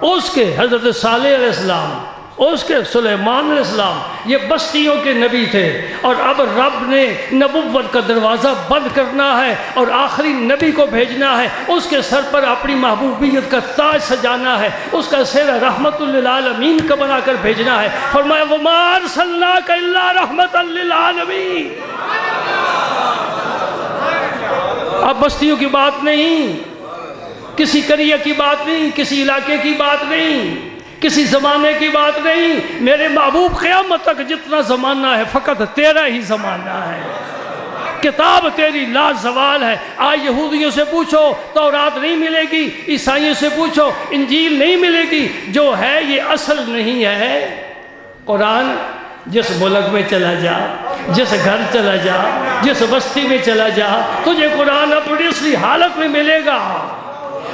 اس کے حضرت صالح علیہ السلام، اس کے سلیمان علیہ السلام، یہ بستیوں کے نبی تھے، اور اب رب نے نبوت کا دروازہ بند کرنا ہے اور آخری نبی کو بھیجنا ہے، اس کے سر پر اپنی محبوبیت کا تاج سجانا ہے، اس کا سر رحمت للعالمین کا بنا کر بھیجنا ہے۔ فرمایا وَمَا أَرْسَلْنَاكَ إِلَّا رَحْمَةً لِّلْعَالَمِينَ۔ اب بستیوں کی بات نہیں، کسی قریہ کی بات نہیں، کسی علاقے کی بات نہیں، کسی زمانے کی بات نہیں، میرے محبوب قیامت تک جتنا زمانہ ہے فقط تیرا ہی زمانہ ہے، کتاب تیری لا زوال ہے۔ آج یہودیوں سے پوچھو تورات نہیں ملے گی، عیسائیوں سے پوچھو انجیل نہیں ملے گی، جو ہے یہ اصل نہیں ہے۔ قرآن جس ملک میں چلا جا، جس گھر چلا جا، جس بستی میں چلا جا، تجھے قرآن اپنی اصلی حالت میں ملے گا۔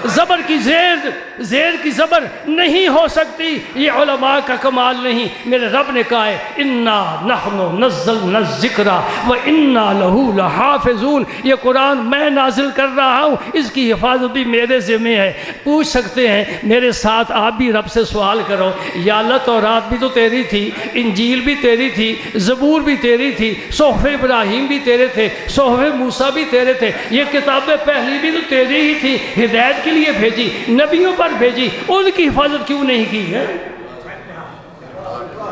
زبر کی زیر کی زبر نہیں ہو سکتی، یہ علماء کا کمال نہیں۔ میرے رب نے کہا ہے اِنَّا نَحْنُ نَزَّلْنَا الذِّكْرَ وَإِنَّا لَهُ لَحَافِظُونَ، یہ قرآن میں نازل کر رہا ہوں، اس کی حفاظت بھی میرے ذمہ ہے۔ پوچھ سکتے ہیں میرے ساتھ، آپ بھی رب سے سوال کرو، یا اللہ تورات بھی تو تیری تھی، انجیل بھی تیری تھی، زبور بھی تیری تھی، صحف ابراہیم بھی تیرے تھے، صحف موسیٰ بھی تیرے تھے، یہ کتابیں پہلی بھی تو تیری ہی تھی، ہدایت کے لیے بھیجی، نبیوں پر بھیجی، ان کی حفاظت کیوں نہیں کی ہے؟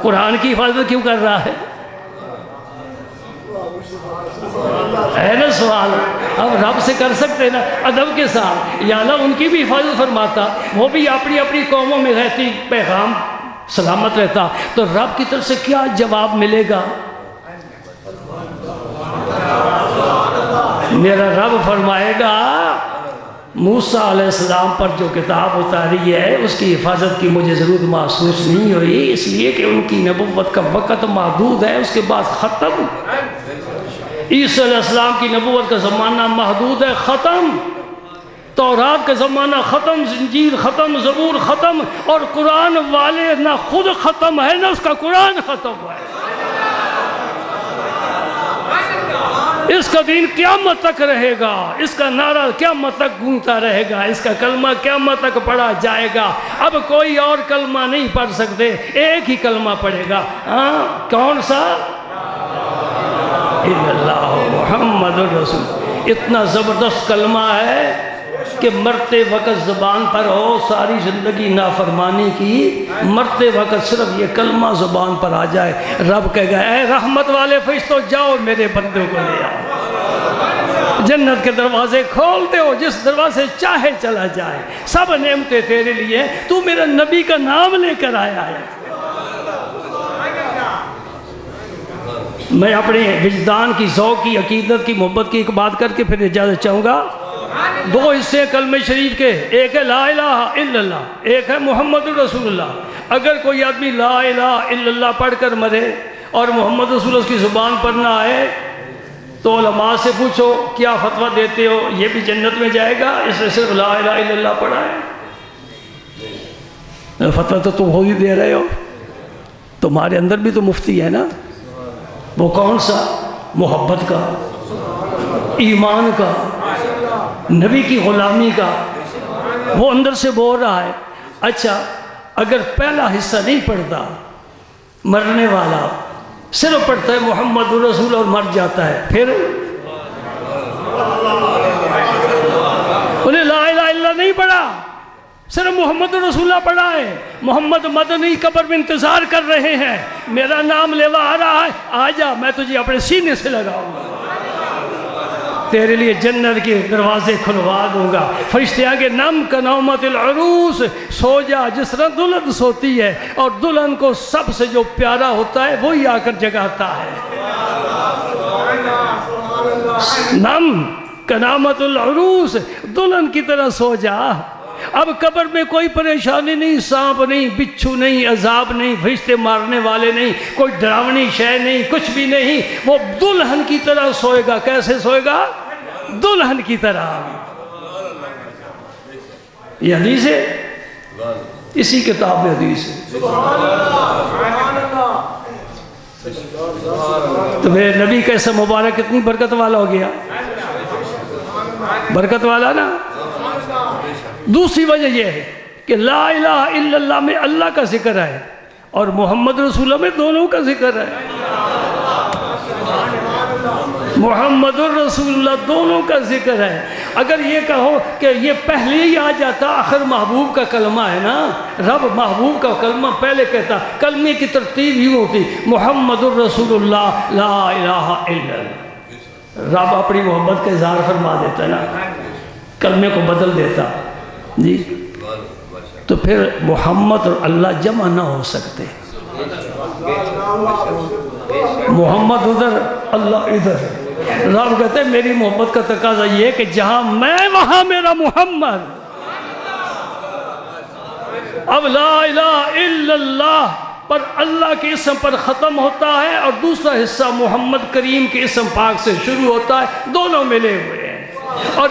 قرآن کی حفاظت کیوں کر رہا ہے؟ ہے نا سوال؟ اب رب سے کر سکتے نا ادب کے ساتھ، یا اللہ ان کی بھی حفاظت فرماتا، وہ بھی اپنی اپنی قوموں میں رہتی، پیغام سلامت رہتا، تو رب کی طرف سے کیا جواب ملے گا؟ میرا رب فرمائے گا موسیٰ علیہ السلام پر جو کتاب اتاری ہے اس کی حفاظت کی مجھے ضرورت محسوس نہیں ہوئی، اس لیے کہ ان کی نبوت کا وقت محدود ہے، اس کے بعد ختم۔ عیسیٰ علیہ السلام کی نبوت کا زمانہ محدود ہے، ختم۔ تورات کا زمانہ ختم، انجیل ختم، زبور ختم، اور قرآن والے نہ خود ختم ہے نہ اس کا قرآن ختم ہے۔ اس کا دین قیامت تک رہے گا، اس کا نعرہ قیامت تک گونجتا رہے گا، اس کا کلمہ قیامت تک پڑھا جائے گا۔ اب کوئی اور کلمہ نہیں پڑھ سکتے، ایک ہی کلمہ پڑھے گا۔ ہاں، کون سا؟ اللہ محمد الرسول۔ اتنا زبردست کلمہ ہے کہ مرتے وقت زبان پر ہو، ساری زندگی نافرمانی کی، مرتے وقت صرف یہ کلمہ زبان پر آ جائے، رب کہے گا اے رحمت والے فرشتوں جاؤ میرے بندوں کو لے آؤ، جنت کے دروازے کھولتے ہو، جس دروازے چاہے چلا جائے، سب نعمتیں تیرے لیے، تو میرا نبی کا نام لے کر آیا ہے۔ میں اپنے وجدان کی، ذوق کی، عقیدت کی، محبت کی ایک بات کر کے پھر اجازت چاہوں گا۔ دو حصے کلمہ شریف کے، ایک ہے لا الہ الا اللہ، ایک ہے محمد رسول اللہ۔ اگر کوئی آدمی لا الہ الا اللہ پڑھ کر مرے اور محمد رسول اللہ اس کی زبان پر نہ آئے تو علماء سے پوچھو کیا فتویٰ دیتے ہو، یہ بھی جنت میں جائے گا اس نے صرف لا الہ الا اللہ پڑھا ہے؟ فتویٰ تو تم ہو ہی دے رہے ہو، تمہارے اندر بھی تو مفتی ہے نا۔ وہ کون سا؟ محبت کا، ایمان کا، نبی کی غلامی کا، وہ اندر سے بول رہا ہے۔ اچھا، اگر پہلا حصہ نہیں پڑھتا، مرنے والا صرف پڑھتا ہے محمد رسول اور مر جاتا ہے، پھر انہیں لا الہ الا اللہ نہیں پڑھا، صرف محمد رسول اللہ پڑھا ہے، محمد مدنی قبر میں انتظار کر رہے ہیں، میرا نام لیوا آ رہا ہے، آ جا میں تجھے اپنے سینے سے لگاؤں گا، تیرے لیے جنت کے دروازے کھلوا دوں گا۔ فرشتے آگے نم کا نومت العروس، سو جا جس طرح دلہن سوتی ہے، اور دلہن کو سب سے جو پیارا ہوتا ہے وہی آ کر جگاتا ہے۔ نم کا نومت العروس، دلہن کی طرح سو جا۔ اب قبر میں کوئی پریشانی نہیں، سانپ نہیں، بچھو نہیں، عذاب نہیں، فرشتے مارنے والے نہیں، کوئی ڈراونی شے نہیں، کچھ بھی نہیں، وہ دلہن کی طرح سوئے گا۔ کیسے سوئے گا؟ دلہن کی طرح۔ یہ حدیث ہے، اسی کتاب میں حدیث ہے۔ تو میرے نبی کا اسم مبارک کتنی برکت والا ہو گیا، برکت والا نا۔ دوسری وجہ یہ ہے کہ لا الہ الا اللہ میں اللہ کا ذکر ہے اور محمد رسول اللہ میں دونوں کا ذکر ہے، محمد الرسول اللہ دونوں کا ذکر ہے۔ اگر یہ کہو کہ یہ پہلے ہی آ جاتا، آخر محبوب کا کلمہ ہے نا، رب محبوب کا کلمہ پہلے کہتا، کلمے کی ترتیب ہی ہوتی محمد الرسول اللہ لا الہ الا اللہ، رب اپنی محبت کا اظہار فرما دیتا نا، کلمے کو بدل دیتا جی۔ تو پھر محمد اور اللہ جمع نہ ہو سکتے، محمد ادھر اللہ ادھر۔ رب کہتے ہیں میری محبت کا تقاضا یہ ہے کہ جہاں میں وہاں میرا محمد۔ اب لا الہ الا اللہ پر اللہ کے اسم پر ختم ہوتا ہے اور دوسرا حصہ محمد کریم کے اسم پاک سے شروع ہوتا ہے، دونوں ملے ہوئے ہیں، اور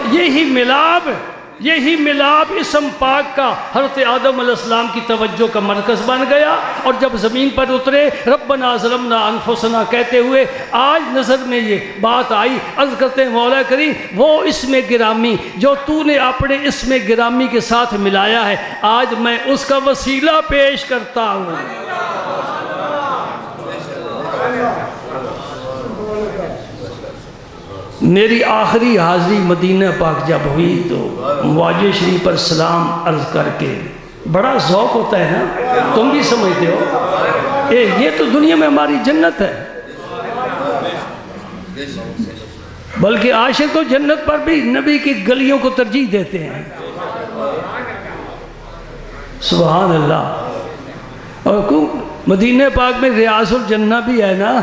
یہی ملاب اسم پاک کا حضرت آدم علیہ السلام کی توجہ کا مرکز بن گیا، اور جب زمین پر اترے ربنا ظلمنا انفسنا کہتے ہوئے آج نظر میں یہ بات آئی، عرض کرتے ہیں مولا کریم وہ اسم گرامی جو تو نے اپنے اسم گرامی کے ساتھ ملایا ہے، آج میں اس کا وسیلہ پیش کرتا ہوں۔ میری آخری حاضری مدینہ پاک جب ہوئی تو مواجہ شریف پر سلام عرض کر کے بڑا ذوق ہوتا ہے نا، تم بھی سمجھتے ہو یہ تو دنیا میں ہماری جنت ہے، بلکہ عاشق تو جنت پر بھی نبی کی گلیوں کو ترجیح دیتے ہیں، سبحان اللہ۔ اور مدینہ پاک میں ریاض الجنہ بھی ہے نا،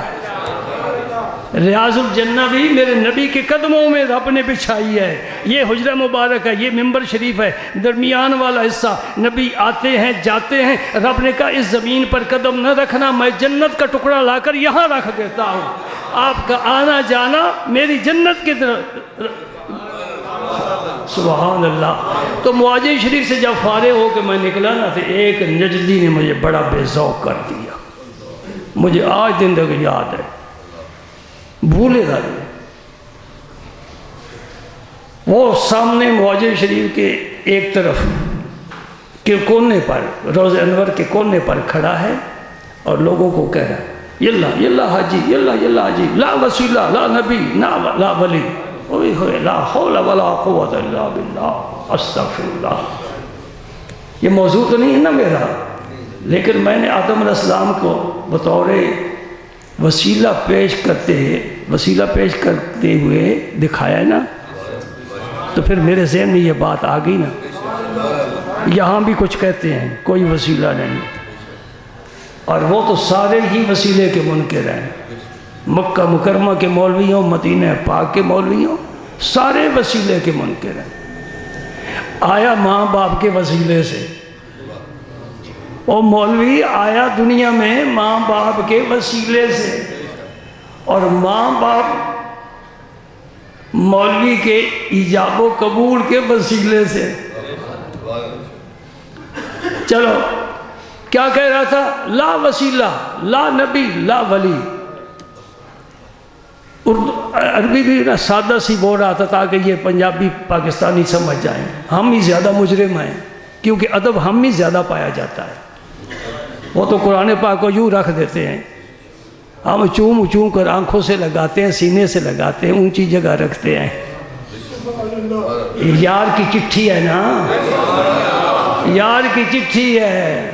ریاض الجنہ بھی میرے نبی کے قدموں میں رب نے بچھائی ہے. یہ حجرہ مبارک ہے، یہ ممبر شریف ہے، درمیان والا حصہ. نبی آتے ہیں جاتے ہیں، رب نے کہا اس زمین پر قدم نہ رکھنا، میں جنت کا ٹکڑا لا کر یہاں رکھ دیتا ہوں. آپ کا آنا جانا میری جنت کی طرف. سبحان اللہ. تو معاجر شریف سے جب فارغ ہو کے میں نکلا نا، تو ایک نجدی نے مجھے بڑا بے ذوق کر دیا. مجھے آج دن تک یاد ہے، بھولے گا نہیں. وہ سامنے معاجر شریف کے ایک طرف کے کونے پر، روضہ انور کے کونے پر کھڑا ہے اور لوگوں کو کہہ رہا ہے یلا یلا حاجی، یلا یلا حاجی، لا وسیلہ لا نبی لا ولی، اوئے ہوئے لا حول ولا قوت الا باللہ استغفر اللہ. یہ موضوع تو نہیں ہے نا میرا، لیکن میں نے آدم علیہ السلام کو بطور وسیلہ پیش کرتے ہوئے دکھایا ہے نا، تو پھر میرے ذہن میں یہ بات آ گئی نا. یہاں بھی کچھ کہتے ہیں کوئی وسیلہ نہیں، اور وہ تو سارے ہی وسیلے کے منکر ہیں. مکہ مکرمہ کے مولوی ہوں، مدینہ پاک کے مولوی ہوں، سارے وسیلے کے منکر ہیں. آیا ماں باپ کے وسیلے سے، وہ مولوی آیا دنیا میں ماں باپ کے وسیلے سے، اور ماں باپ مولوی کے ایجاب و قبول کے وسیلے سے. چلو کیا کہہ رہا تھا؟ لا وسیلہ لا نبی لا ولی. عربی بھی نا سادہ سی بول رہا تھا تاکہ یہ پنجابی پاکستانی سمجھ جائیں. ہم ہی زیادہ مجرم ہیں، کیونکہ ادب ہم ہی زیادہ پایا جاتا ہے. وہ تو قرآن پاک کو یوں رکھ دیتے ہیں، ہم چوم چوم کر آنکھوں سے لگاتے ہیں، سینے سے لگاتے ہیں، اونچی جگہ رکھتے ہیں. یار کی چٹھی ہے نا، یار کی چٹھی ہے.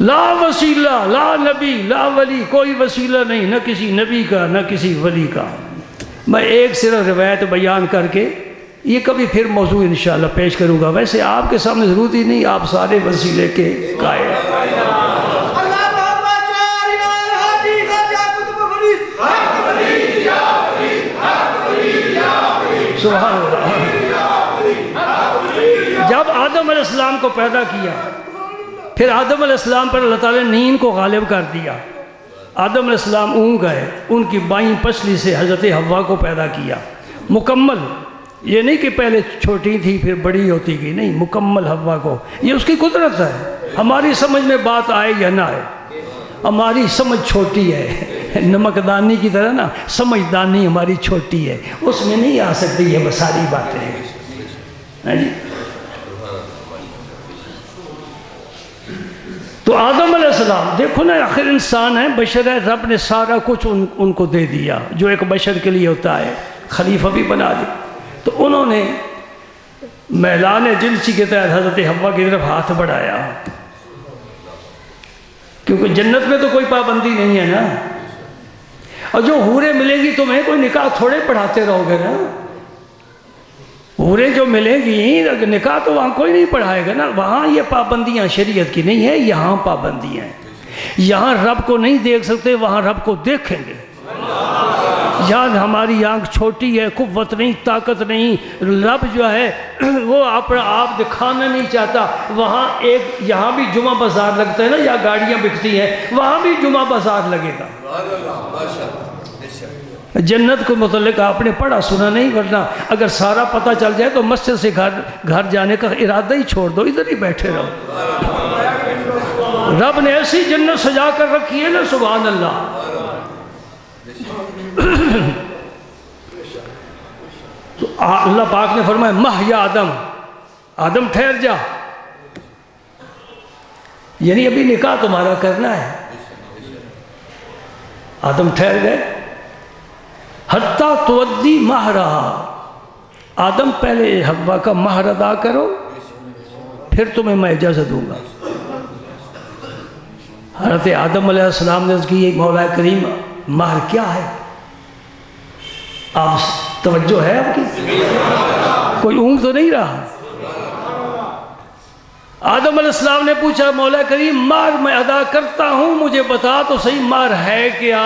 لا وسیلہ لا نبی لا ولی، کوئی وسیلہ نہیں، نہ کسی نبی کا نہ کسی ولی کا. میں ایک صرف روایت بیان کر کے یہ کبھی پھر موضوع انشاءاللہ پیش کروں گا. ویسے آپ کے سامنے ضرورت ہی نہیں، آپ سارے وسیلے کے قائل. سبحان اللہ. جب آدم علیہ السلام کو پیدا کیا، پھر آدم علیہ السلام پر اللہ تعالیٰ نے نیند کو غالب کر دیا. آدم علیہ السلام اونگ گئے، ان کی بائیں پسلی سے حضرت حوا کو پیدا کیا مکمل. یہ نہیں کہ پہلے چھوٹی تھی پھر بڑی ہوتی گئی، نہیں، مکمل حوا کو. یہ اس کی قدرت ہے. ہماری سمجھ میں بات آئے یا نہ آئے، ہماری سمجھ چھوٹی ہے، نمکدانی کی طرح نا، سمجھدانی ہماری چھوٹی ہے، اس میں نہیں آ سکتی یہ ساری باتیں. تو آدم علیہ السلام دیکھو نا، آخر انسان ہے، بشر ہے، رب نے سارا کچھ ان کو دے دیا جو ایک بشر کے لیے ہوتا ہے. خلیفہ بھی بنا دی. تو انہوں نے میلان جنسی کے تحت حضرت حوا کی طرف ہاتھ بڑھایا، کیونکہ جنت میں تو کوئی پابندی نہیں ہے نا. اور جو حوریں ملیں گی تمہیں، کوئی نکاح تھوڑے پڑھاتے رہو گے نا. حوریں جو ملیں گی، نکاح تو وہاں کوئی نہیں پڑھائے گا نا. وہاں یہ پابندیاں شریعت کی نہیں ہے، یہاں پابندیاں ہیں. یہاں رب کو نہیں دیکھ سکتے، وہاں رب کو دیکھیں گے. یہاں ہماری آنکھ چھوٹی ہے، قوت نہیں، طاقت نہیں. رب جو ہے وہ اپنا آپ دکھانا نہیں چاہتا. وہاں یہاں بھی جمعہ بازار لگتا ہے نا، یا گاڑیاں بکتی ہیں، وہاں بھی جمعہ بازار لگے گا. جنت کو متعلق آپ نے پڑھا سنا نہیں، ورنہ اگر سارا پتہ چل جائے تو مسجد سے گھر جانے کا ارادہ ہی چھوڑ دو، ادھر ہی بیٹھے رہو. رب نے ایسی جنت سجا کر رکھی ہے نا، سبحان اللہ. تو اللہ پاک نے فرمایا مہ یا آدم ٹھہر جا، یعنی ابھی نکاح تمہارا کرنا ہے. آدم ٹھہر گئے. حتیٰ تودی مہرہ، آدم پہلے حوا کا مہر ادا کرو، پھر تمہیں میں اجازت دوں گا. حضرت آدم علیہ السلام نے اس کی مولا کریم مہر کیا ہے؟ آپ توجہ ہے آپ کی؟ کوئی اونگ تو نہیں رہا. آدم علیہ السلام نے پوچھا مولا کریم مار میں ادا کرتا ہوں مجھے بتا تو صحیح مار ہے کیا؟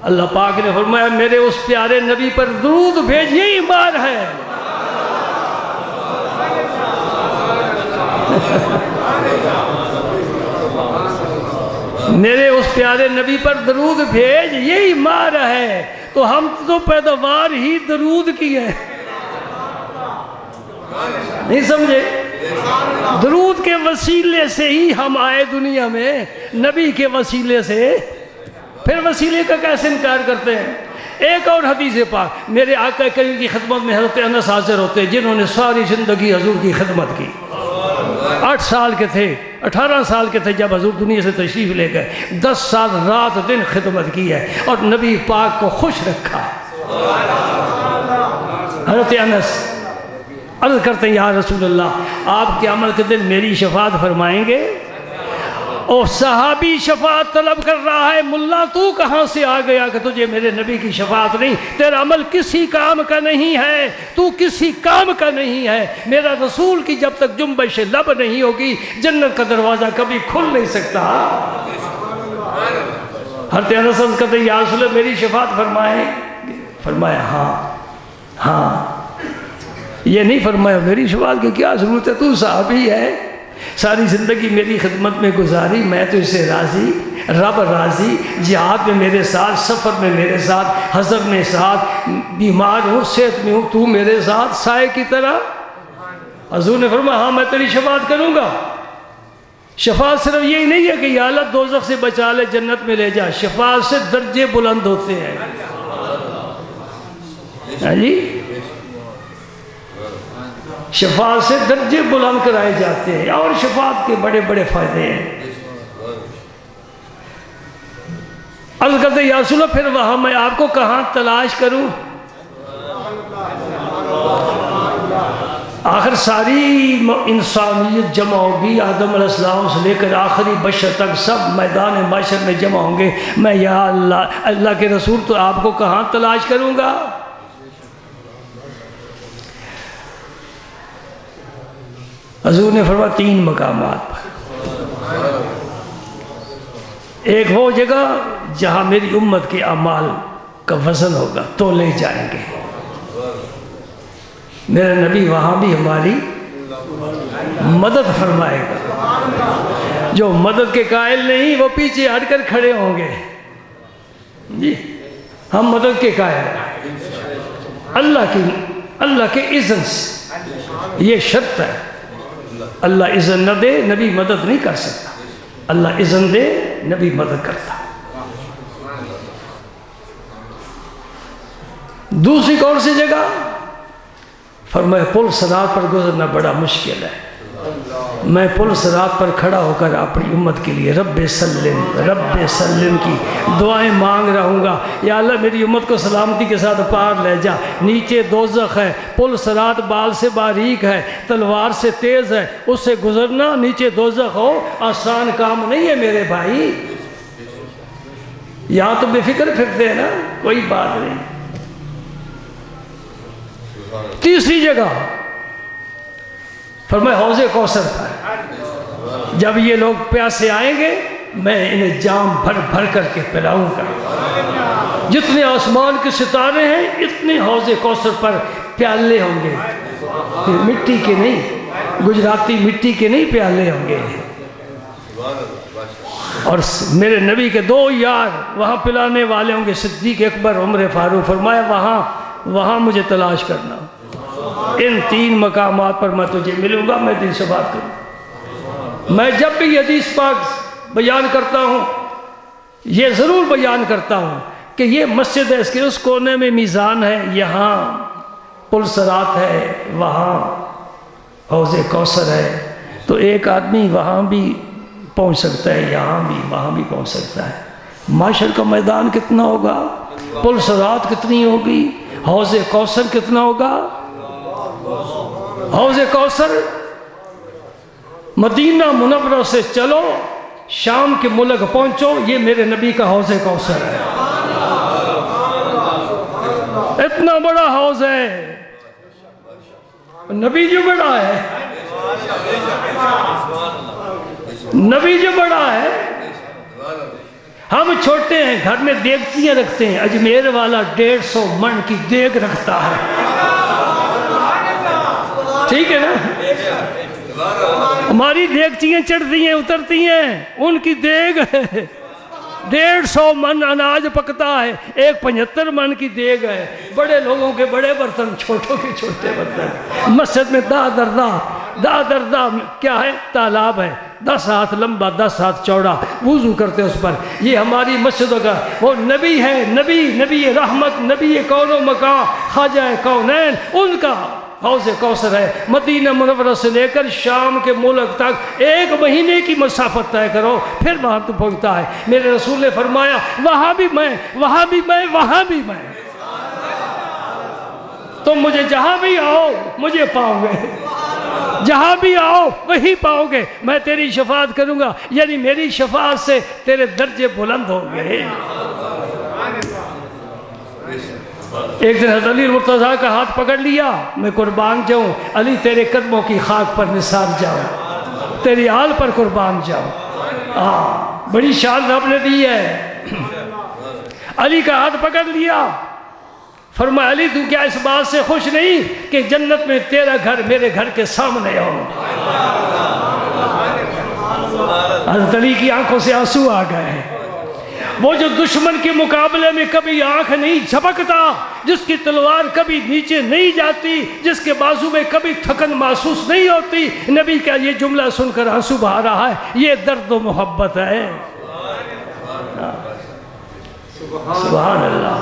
اللہ پاک نے فرمایا میرے اس پیارے نبی پر درود بھیج یہی مار ہے۔ میرے اس پیارے نبی پر درود بھیج یہی مار ہے۔ تو ہم تو پیداوار ہی درود کی ہے، نہیں سمجھے؟ درود کے وسیلے سے ہی ہم آئے دنیا میں، نبی کے وسیلے سے، پھر وسیلے کا کیسے انکار کرتے ہیں؟ ایک اور حدیث پاک، میرے آقا کریم کی خدمت میں حضرت انس حاضر ہوتے ہیں جنہوں نے ساری زندگی حضور کی خدمت کی۔ 8 سال کے تھے، 18 سال کے تھے جب حضور دنیا سے تشریف لے گئے، 10 سال رات دن خدمت کی ہے اور نبی پاک کو خوش رکھا۔ حضرت انس عرض کرتے ہیں یا رسول اللہ آپ قیامت کے دن میری شفاعت فرمائیں گے؟ اور صحابی شفاعت طلب کر رہا ہے، ملا تو کہاں سے آ گیا کہ تجھے میرے نبی کی شفاعت نہیں؟ تیرا عمل کسی کام کا نہیں ہے، تو کسی کام کا نہیں ہے، میرا رسول کی جب تک جنبش لب نہیں ہوگی جنت کا دروازہ کبھی کھل نہیں سکتا۔ حضرت انس کہتے ہیں یا رسول اللہ میری شفاعت فرمائیں؟ فرمایا ہاں۔ یہ نہیں فرمایا میری شفاعت کی کیا ضرورت ہے، تو صحابی ہے، ساری زندگی میری خدمت میں گزاری، میں تو اسے راضی، رب راضی، جہاد میں میرے ساتھ، سفر میں میرے ساتھ، حضر میں ساتھ، بیمار ہوں صحت میں ہوں تو میرے ساتھ سائے کی طرح۔ حضور نے فرمایا ہاں میں تیری شفاعت کروں گا۔ شفاعت صرف یہی نہیں ہے کہ یا اللہ دوزخ سے بچا لے جنت میں لے جا، شفاعت سے درجے بلند ہوتے ہیں۔ ہاں جی، شفاعت سے درجے بلند کرائے جاتے ہیں اور شفاعت کے بڑے بڑے فائدے ہیں۔ عرض کرتے یا رسول اللہ پھر وہاں میں آپ کو کہاں تلاش کروں؟ آخر ساری انسانیت جمع ہوگی، آدم علیہ السلام سے لے کر آخری بشر تک سب میدان محشر میں جمع ہوں گے، میں یا اللہ کے رسول تو آپ کو کہاں تلاش کروں گا؟ حضور نے فرمایا 3 مقامات پر، ایک وہ جگہ جہاں میری امت کے اعمال کا وزن ہوگا تو لے جائیں گے، میرا نبی وہاں بھی ہماری مدد فرمائے گا، جو مدد کے قائل نہیں وہ پیچھے ہٹ کر کھڑے ہوں گے۔ جی ہم مدد کے قائل ہیں، اللہ کے اذن سے، یہ شرط ہے، اللہ اذن نہ دے نبی مدد نہیں کر سکتا، اللہ اذن دے نبی مدد کرتا۔ دوسری کون سی جگہ؟ فرمایا پل صراط پر گزرنا بڑا مشکل ہے، میں پل صراط پر کھڑا ہو کر اپنی امت کے لیے رب سلم کی دعائیں مانگ رہا ہوں گا، یا اللہ میری امت کو سلامتی کے ساتھ پار لے جا، نیچے دوزخ ہے، پل صراط بال سے باریک ہے، تلوار سے تیز ہے، اس سے گزرنا نیچے دوزخ ہو آسان کام نہیں ہے میرے بھائی، یہاں تو بے فکر پھرتے ہیں نا، کوئی بات نہیں۔ تیسری جگہ فرمایا حوض کوثر پر، جب یہ لوگ پیاسے آئیں گے میں انہیں جام بھر بھر کر کے پلاؤں گا، جتنے آسمان کے ستارے ہیں اتنے حوض کوثر پر پیالے ہوں گے، مٹی کے نہیں، گجراتی مٹی کے نہیں پیالے ہوں گے، اور میرے نبی کے 2 یار وہاں پلانے والے ہوں گے، صدیق اکبر عمر فاروق۔ فرمایا وہاں مجھے تلاش کرنا، ان 3 مقامات پر میں تجھے ملوں گا، میں دل سے بات کروں۔ میں جب بھی حدیث پاک بیان کرتا ہوں یہ ضرور بیان کرتا ہوں کہ یہ مسجد ہے، اس کے اس کونے میں میزان ہے، یہاں پل صراط ہے، وہاں حوض کوثر ہے، تو ایک آدمی وہاں بھی پہنچ سکتا ہے، یہاں بھی وہاں بھی پہنچ سکتا ہے۔ معاشر کا میدان کتنا ہوگا، پل صراط کتنی ہوگی، حوض کوثر کتنا ہوگا؟ حوض کوثر مدینہ منورہ سے چلو شام کے ملک پہنچو، یہ میرے نبی کا حوض کوثر ہے، اتنا بڑا حوض ہے، نبی جو بڑا ہے نبی جو بڑا ہے، ہم چھوٹے ہیں، گھر میں دیگچیاں رکھتے ہیں، اجمیر والا 150 من کی دیگ رکھتا ہے، ٹھیک ہے نا؟ ہماری دیگچیاں چڑھتی ہیں اترتی ہیں، ان کی دیگ ہے 150 من اناج پکتا ہے، ایک 75 من کی دیگ ہے، بڑے لوگوں کے بڑے برتن، چھوٹوں کے چھوٹے برتن۔ مسجد میں دا دردہ کیا ہے؟ تالاب ہے، 10 ہاتھ لمبا 10 ہاتھ چوڑا، وضو کرتے اس پر۔ یہ ہماری مسجدوں کا وہ نبی ہے، نبی رحمت، نبی کون و مکان، خواجہ کونین، ان کا حوض کوثر ہے۔ مدینہ منورہ سے لے کر شام کے ملک تک 1 مہینے کی مسافت طے کرو، پھر وہاں تو پہنچتا ہے۔ میرے رسول نے فرمایا وہاں بھی میں، وہاں بھی میں، وہاں بھی میں، تم مجھے جہاں بھی آؤ مجھے پاؤ گے، جہاں بھی آؤ وہی پاؤ گے، میں تیری شفاعت کروں گا، یعنی میری شفاعت سے تیرے درجے بلند ہوں گے۔ ایک دن حضرت علی مرتضیٰ کا ہاتھ پکڑ لیا، میں قربان جاؤں علی تیرے قدموں کی خاک پر نثار جاؤں، تیری آل پر قربان جاؤں۔ بڑی شان رب نے دی ہے۔ علی کا ہاتھ پکڑ لیا، فرمایا علی تو کیا اس بات سے خوش نہیں کہ جنت میں تیرا گھر میرے گھر کے سامنے ہو؟ حضرت علی کی آنکھوں سے آنسو آ گئے ہیں۔ وہ جو دشمن کے مقابلے میں کبھی آنکھ نہیں جھپکتا، جس کی تلوار کبھی نیچے نہیں جاتی، جس کے بازو میں کبھی تھکن محسوس نہیں ہوتی، نبی کا یہ جملہ سن کر آنسو بہا رہا ہے، یہ درد و محبت ہے۔ سبحان اللہ۔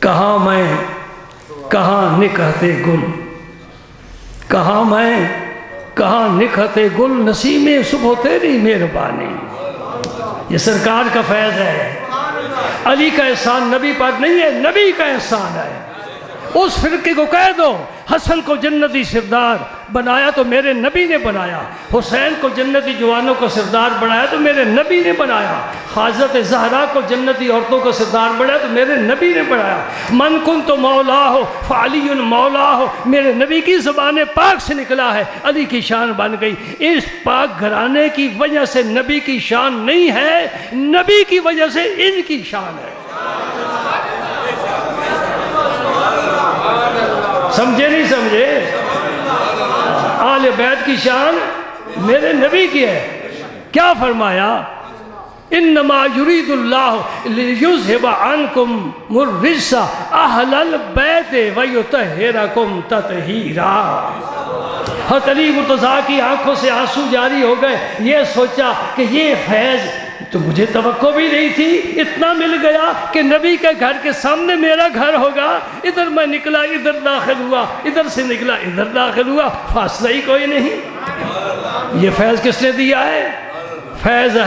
کہاں میں کہاں نکہتے گل، کہاں میں کہاں نکہتے گل، نسیم صبح تیری مہربانی۔ یہ سرکار کا فیض ہے۔ علی کا احسان نبی پر نہیں ہے، نبی کا احسان ہے۔ اس فرقے کو کہہ دو حسن کو جنتی سردار بنایا تو میرے نبی نے بنایا، حسین کو جنتی جوانوں کو سردار بنایا تو میرے نبی نے بنایا، حضرت زہرا کو جنتی عورتوں کو سردار بنایا تو میرے نبی نے بنایا۔ من کنت مولا ہو فعلی مولا ہو، میرے نبی کی زبان پاک سے نکلا ہے، علی کی شان بن گئی۔ اس پاک گھرانے کی وجہ سے نبی کی شان نہیں ہے، نبی کی وجہ سے ان کی شان ہے۔ سمجھے نہیں سمجھے؟ آل بیت کی شان میرے نبی کی ہے۔ کیا فرمایا؟ انما یرید اللہ لیذھب عنکم الرجس اہل البیت ویطہرکم تطہیرا۔ حضرت علی مرتضیٰ کی آنکھوں سے آنسو جاری ہو گئے، یہ سوچا کہ یہ فیض تو مجھے توقع بھی نہیں تھی، اتنا مل گیا کہ نبی کے گھر کے سامنے میرا گھر ہوگا، ادھر میں نکلا ادھر داخل ہوا، ادھر سے نکلا ادھر داخل ہوا، فاصلہ ہی کوئی نہیں۔ یہ فیض کس نے دیا ہے؟ فیض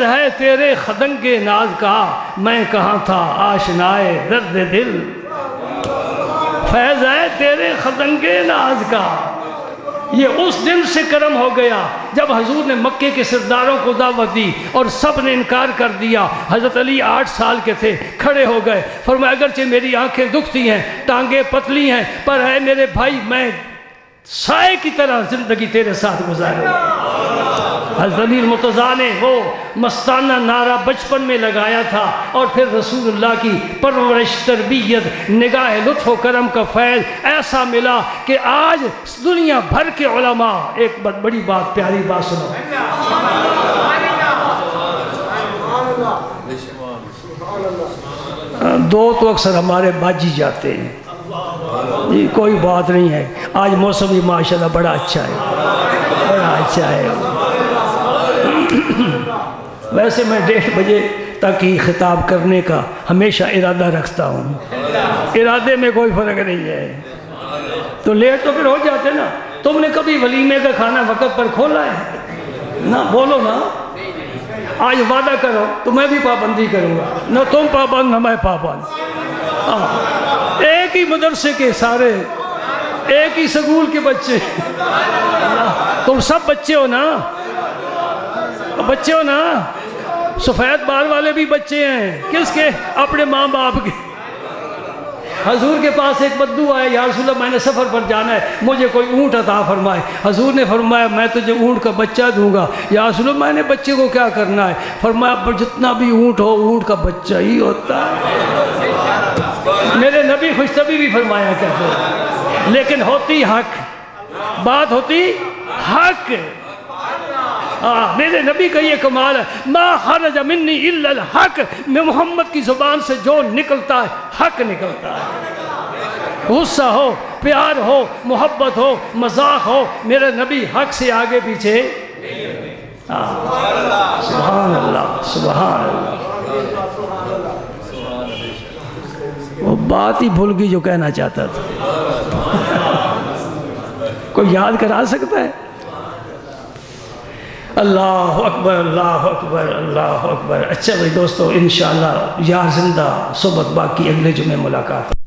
ہے تیرے خدنگ ناز کا، میں کہاں تھا آشنائے درد دل۔ فیض ہے تیرے خدنگ ناز کا۔ یہ اس دن سے کرم ہو گیا جب حضور نے مکے کے سرداروں کو دعوت دی اور سب نے انکار کر دیا۔ حضرت علی 8 سال کے تھے، کھڑے ہو گئے، فرمایا اگرچہ میری آنکھیں دکھتی ہیں، ٹانگیں پتلی ہیں، پر ہے میرے بھائی میں سائے کی طرح زندگی تیرے ساتھ گزاروں۔ حضرت علی مرتضیٰ نے وہ مستانہ نعرہ بچپن میں لگایا تھا، اور پھر رسول اللہ کی پرورش، تربیت، نگاہ لطف و کرم کا فیض ایسا ملا کہ آج دنیا بھر کے علماء، ایک بڑی بات، پیاری بات سنو، دو تو اکثر ہمارے باجی جاتے ہیں، یہ کوئی بات نہیں ہے، آج موسم بھی ماشاءاللہ بڑا اچھا ہے، بڑا اچھا ہے۔ ویسے میں 1:30 بجے تک ہی خطاب کرنے کا ہمیشہ ارادہ رکھتا ہوں، ارادے میں کوئی فرق نہیں ہے، تو لیٹ تو پھر ہو جاتے نا۔ تم نے کبھی ولیمے کا کھانا وقت پر کھولا ہے؟ نہ بولو نا، آج وعدہ کرو تو میں بھی پابندی کروں گا، نہ تم پابند نہ میں پابند۔ ایک ہی مدرسے کے سارے، ایک ہی سکول کے بچے، تم سب بچے ہو نا، بچے ہو نا، سفید بال والے بھی بچے ہیں، کس کے؟ اپنے ماں باپ کے۔ حضور کے پاس ایک بدو آئے، یا رسول اللہ میں نے سفر پر جانا ہے، مجھے کوئی اونٹ عطا فرمائے۔ حضور نے فرمایا میں تجھے اونٹ کا بچہ دوں گا۔ یا رسول اللہ میں نے بچے کو کیا کرنا ہے؟ فرمایا جتنا بھی اونٹ ہو اونٹ کا بچہ ہی ہوتا ہے۔ میرے نبی خوش طبی بھی فرمایا کرتے ہیں، لیکن ہوتی حق، بات ہوتی حق۔ میرے نبی کا یہ کمال ہے، ما خرج منی الا الحق، میں محمد کی زبان سے جو نکلتا ہے حق نکلتا ہے۔ غصہ ہو، پیار ہو، محبت ہو، مذاق ہو، میرے نبی حق سے آگے پیچھے۔ سبحان اللہ، سبحان اللہ۔ وہ بات ہی بھول گئی جو کہنا چاہتا تھا، کوئی یاد کرا سکتا ہے؟ اللہ اکبر، اللہ اکبر، اللہ اکبر۔ اچھا بھائی دوستو، انشاءاللہ یار زندہ، صحبت باقی، اگلے جمعے ملاقات۔